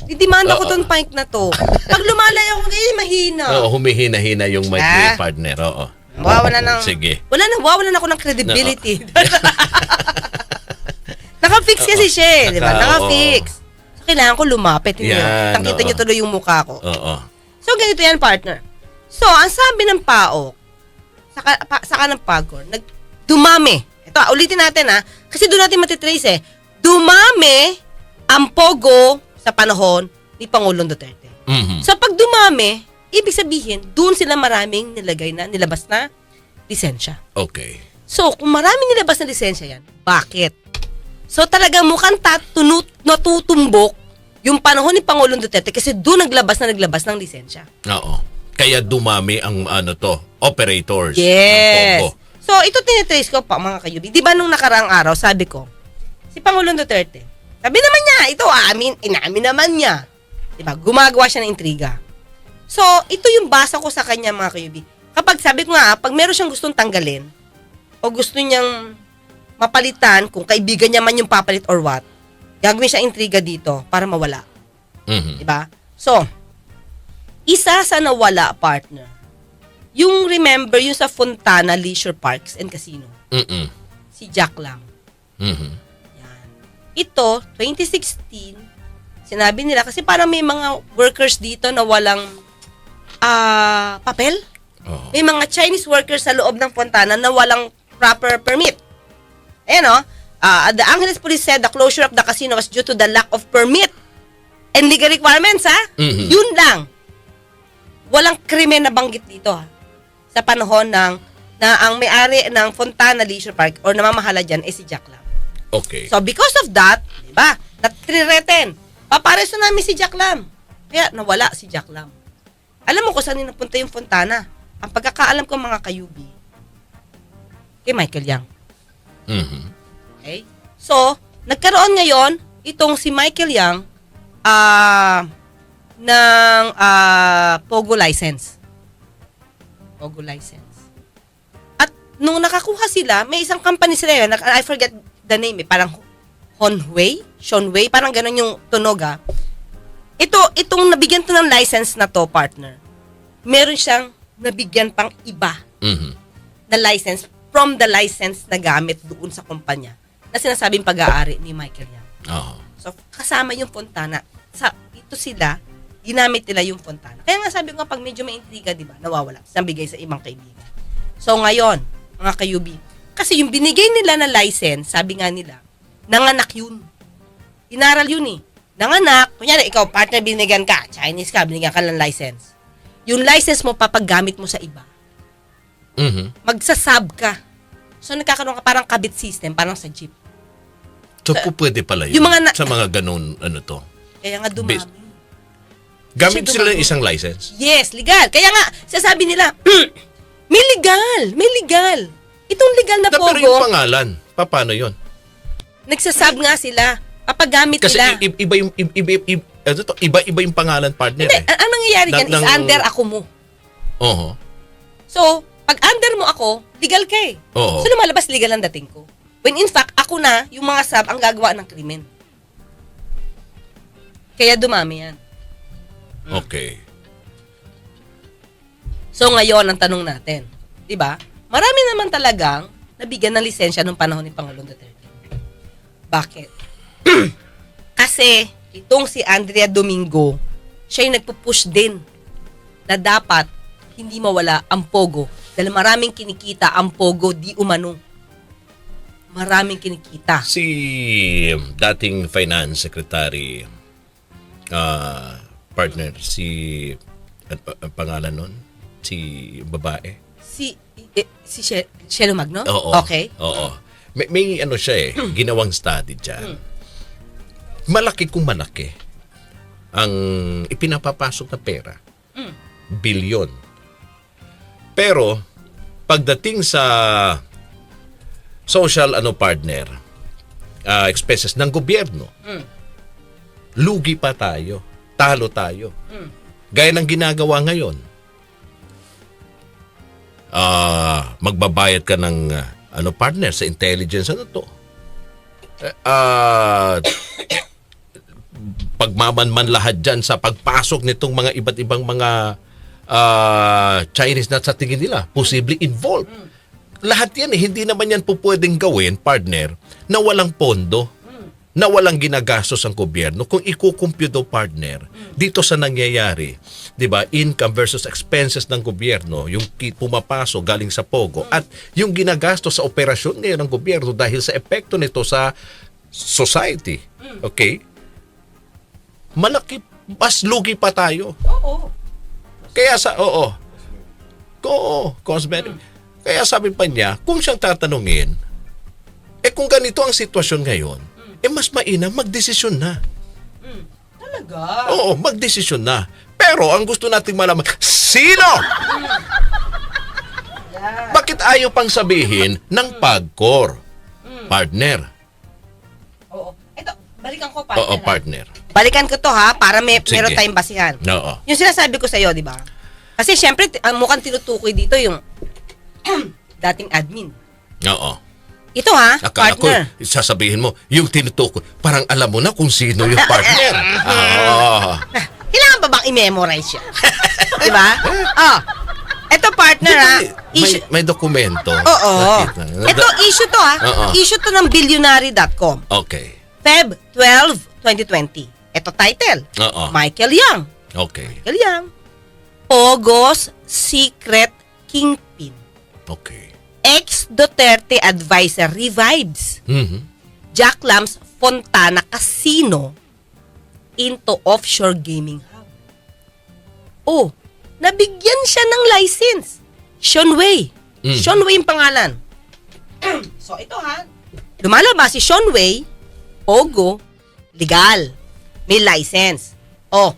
Didimanda ko Oo. tong mic na to. Pag lumalay ako ngayon, mahina. humihina-hina yung mic ni partner. Oo. Wala ng... Sige. Wala na ako ng credibility. Naka-fix kasi siya eh, di ba? Naka-fix. So, kailangan ko lumapit. Yan, Nakita niyo tuloy yung mukha ko. Oo. So, ganito yan, partner. So, ang sabi ng PAO, saka ng PAGCOR, dumami. Ito, ulitin natin kasi doon natin matitrace eh. Dumami ang pogo sa panahon ni Pangulong Duterte. Mhm. So, pag dumami, ibig sabihin, doon sila maraming nilabas na lisensya. Okay. So, kung maraming nilabas na lisensya yan, bakit? So, talagang mukhang natutumbok yung panahon ni Pangulong Duterte kasi doon naglabas ng lisensya. Oo. Kaya dumami ang operators. Yes. Ng Pogo. So, ito tinitrace ko pa mga kayubi. Di ba nung nakaraang araw, sabi ko, si Pangulong Duterte, sabi naman niya, ito inamin naman niya. Di ba? Gumagawa siya ng intriga. So, ito yung basa ko sa kanya mga kayubi. Kapag sabi ko nga, pag meron siyang gustong tanggalin, o gusto niyang mapalitan, kung kaibigan niya man yung papalit or what, gagawin siya intriga dito para mawala. Mhm. Diba? So, isa sa nawala, partner, yung remember, yung sa Fontana Leisure Parks and Casino, Mm-mm. si Jack lang. Mhm. Ito, 2016, sinabi nila, kasi parang may mga workers dito na walang papel. May mga Chinese workers sa loob ng Fontana na walang proper permit. Ayan the Angeles Police said the closure of the casino was due to the lack of permit and legal requirements, Mhm. Yun lang. Walang krimen na banggit dito, sa panahon na ang may-ari ng Fontana Leisure Park or namamahala dyan ay si Jack Lam. Okay. So, because of that, diba, natrireten. Papareso namin si Jack Lam. Kaya nawala si Jack Lam. Alam mo kung saan napunta yung Fontana? Ang pagkakaalam ko mga kayubi, kay Michael Yang. Mhm. Okay? So, nagkaroon ngayon itong si Michael Yang ng Pogo license. Pogo license. At nung nakakuha sila, may isang company sila yun, I forget the name parang Shonway, parang ganun yung tunog Itong nabigyan to ng license na to, partner, meron siyang nabigyan pang iba na license from the license na gamit doon sa kumpanya na sinasabing pag-aari ni Michael Yang. So, kasama yung Fontana. Ito sila, ginamit nila yung Fontana. Kaya nga sabi ko nga, pag medyo may intriga, di ba, nawawala. Nabigay sa ibang kaibigan. So, ngayon, mga kayubi, kasi yung binigay nila na license, sabi nga nila, nanganak yun. Inaral yun Nanganak, kunyari, ikaw, partner, binigyan ka, Chinese ka, binigyan ka ng license. Yung license mo, papaggamit mo sa iba. Mhm. Magsasab ka. So, nagkakaroon ka parang kabit system, parang sa jeep. So, pwede pala yun. Yung mga sa mga ganun, to. Kaya nga dumami. Gamit Kasi sila ng dumami. isang license? Yes, legal. Kaya nga, sasabi nila, may legal. Itong legal na Pero Pogo, yung pangalan, paano yun? nagsasab nga sila. Papagamit Kasi nila. iba yung pangalan, partner. Hindi, ang nangyayari dyan is under ako mo. Oo. So, pag under mo ako, legal ka Oo. So, lumalabas legal ang dating ko. When in fact, ako na, yung mga sub, ang gagawa ng krimen. Kaya dumami yan. Okay. So, ngayon, ang tanong natin, di ba? Marami naman talagang nabigyan ng lisensya nung panahon ni Pangulong Duterte. Bakit? Kasi, itong si Andrea Domingo, siya yung nagpupush din na dapat hindi mawala ang Pogo. Dahil maraming kinikita ang Pogo di umano. Maraming kinikita. Si dating Finance Secretary, partner, ang pangalan nun? Si babae? Si Shelo Magno? Oo. Okay. Oo. May siya ginawang study dyan. Malaki ang ipinapapasok na pera. Bilyon. Pero, pagdating sa social partner, expenses ng gobyerno, lugi pa tayo. Talo tayo. Gaya ng ginagawa ngayon magbabayad ka ng partner sa intelligence to. Pagmamanman lahat dyan sa pagpasok nitong mga iba't ibang mga Chinese na sa tingin nila posibly involved. Lahat yan hindi naman yan po pwedeng gawin, partner, na walang pondo, na walang ginagastos ang gobyerno. Kung ikukumpute daw, partner, dito sa nangyayari, di ba, income versus expenses ng gobyerno, yung pumapasok galing sa POGO, at yung ginagastos sa operasyon ngayon ng gobyerno dahil sa epekto nito sa society, okay? Malaki, mas lugi pa tayo. Kaya cosmetic. Kaya sabi pa niya, kung siyang tatanungin, kung ganito ang sitwasyon ngayon, mas mainam magdesisyon na. Talaga? Oo, magdesisyon na. Pero ang gusto nating malaman, sino? Bakit ayaw pang sabihin ng PAGCOR? Partner. Oo. Ito, balikan ko, partner. Oo, partner. Balikan ko to ha, para meron Sige. tayong basihan. Oo. Yung sinasabi ko sa'yo, di ba? Kasi syempre, ang mukhang tinutukoy dito yung dating admin. Oo. Ito ha, Akala ko, partner. sasabihin mo, yung tinutukoy, parang alam mo na kung sino yung partner. Kailangan ba bang i-memorize siya? Di ba? Ito partner ha. May dokumento. Oo. Ito issue to ha. Oo. Issue to ng billionary.com. Okay. Feb 12, 2020. Ito title. Oo. Michael Yang. Okay. Michael Yang. Pogo's Secret Kingpin. Okay. Ex-Duterte Advisor revives. Jack Lam's Fontana Casino into offshore gaming hub. Oh, nabigyan siya ng license. Sean Wei. Sean Wei yung pangalan. So ito ha, lumalabas si Sean Wei, Pogo, legal. May license. Oh,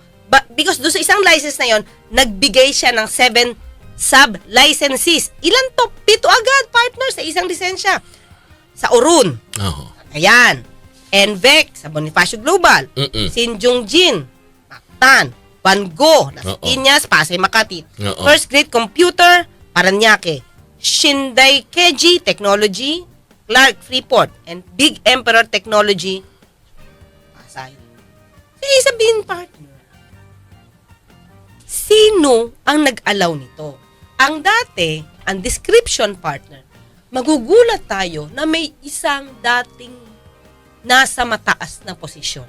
because doon sa isang license na yon, nagbigay siya ng 7 sub-licenses. Ilan to? 7 agad, partner, sa isang lisensya. Sa Orun. Ayan. NVEC, sa Bonifacio Global. Sinjungjin, Mactan, Van Gogh, Las Piñas, Pasay, Makati. First Grade Computer, Paranaque. Shinday Keji Technology, Clark Freeport, and Big Emperor Technology, Pasay. Kaya sabihin, partner, sino ang nag-allow nito? Ang dati, ang description, partner, magugulat tayo na may isang dating nasa mataas na posisyon.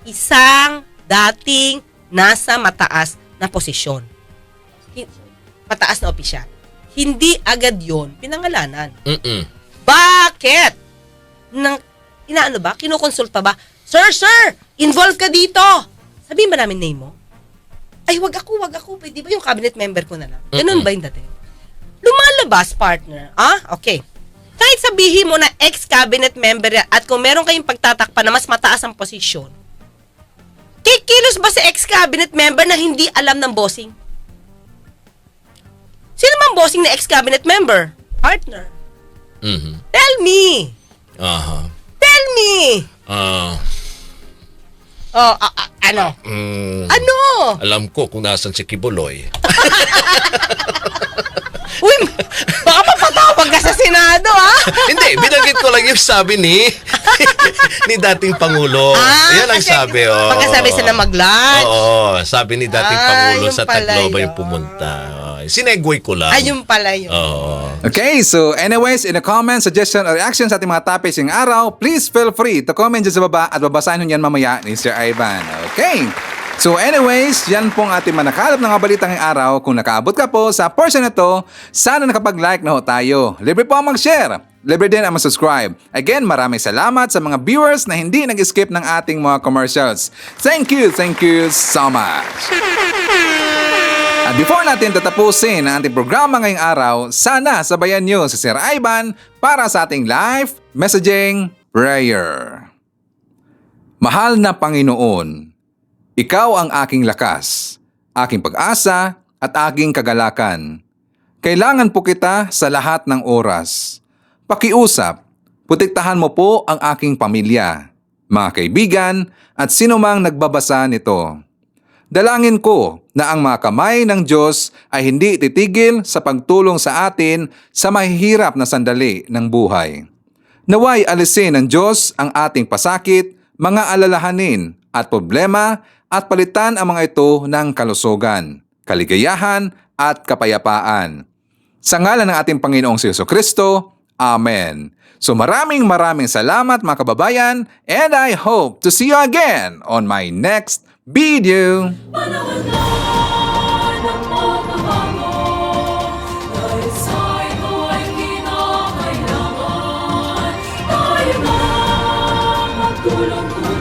Isang dating nasa mataas na posisyon. Mataas na opisyal. Hindi agad yon pinangalanan. Bakit? Inaano ba? Kinukonsulta ba? Sir! Involved ka dito! Sabihin ba namin name mo? Ay, wag ako. Pwede ba yung cabinet member ko na lang? Ganun ba yung dati? Lumalabas, partner. Okay. Kahit sabihin mo na ex-cabinet member yan, at kung meron kayong pagtatakpan na mas mataas ang posisyon, kikilos ba sa ex-cabinet member na hindi alam ng bossing? Sino mang bossing na ex-cabinet member? Partner. Tell me. Tell me. Ano? Ano? Alam ko kung nasan si Kibuloy. Uy, baka mapatawag ka sa Senado, ha? Hindi, binanggit ko lang yung sabi ni dating Pangulo. Yan ang sabi, Pagkasabi siya na mag-lunch. Oo, sabi ni dating Pangulo yung sa pala Tacloban yun. yung pumunta. Sinegway ko lang. Ayun pala yun. Okay, so anyways, in the comments, suggestion, or reaction sa ating mga topics ng araw, please feel free to comment dyan sa baba at babasahin nyo yan mamaya ni Sir Ivan. Okay? So anyways, yan pong ating manakalap ng mga balita ngayong araw. Kung nakaabot ka po sa portion na to, sana nakapag-like na ho tayo. Libre po ang mag-share. Libre din ang mag-subscribe. Again, maraming salamat sa mga viewers na hindi nag-skip ng ating mga commercials. Thank you so much. At before natin tatapusin ang ating programa ngayong araw, sana sabayan nyo si Sir Ivan para sa ating live messaging prayer. Mahal na Panginoon, Ikaw ang aking lakas, aking pag-asa at aking kagalakan. Kailangan po kita sa lahat ng oras. Pakiusap, protektahan mo po ang aking pamilya, mga kaibigan at sino mang nagbabasa nito. Dalangin ko na ang mga kamay ng Diyos ay hindi titigil sa pagtulong sa atin sa mahihirap na sandali ng buhay. Naway alisin ng Diyos ang ating pasakit, mga alalahanin at problema at palitan ang mga ito ng kalusugan, kaligayahan at kapayapaan. Sa ngalan ng ating Panginoong Jesucristo, Amen. So maraming salamat mga kababayan, and I hope to see you again on my next video. Tulong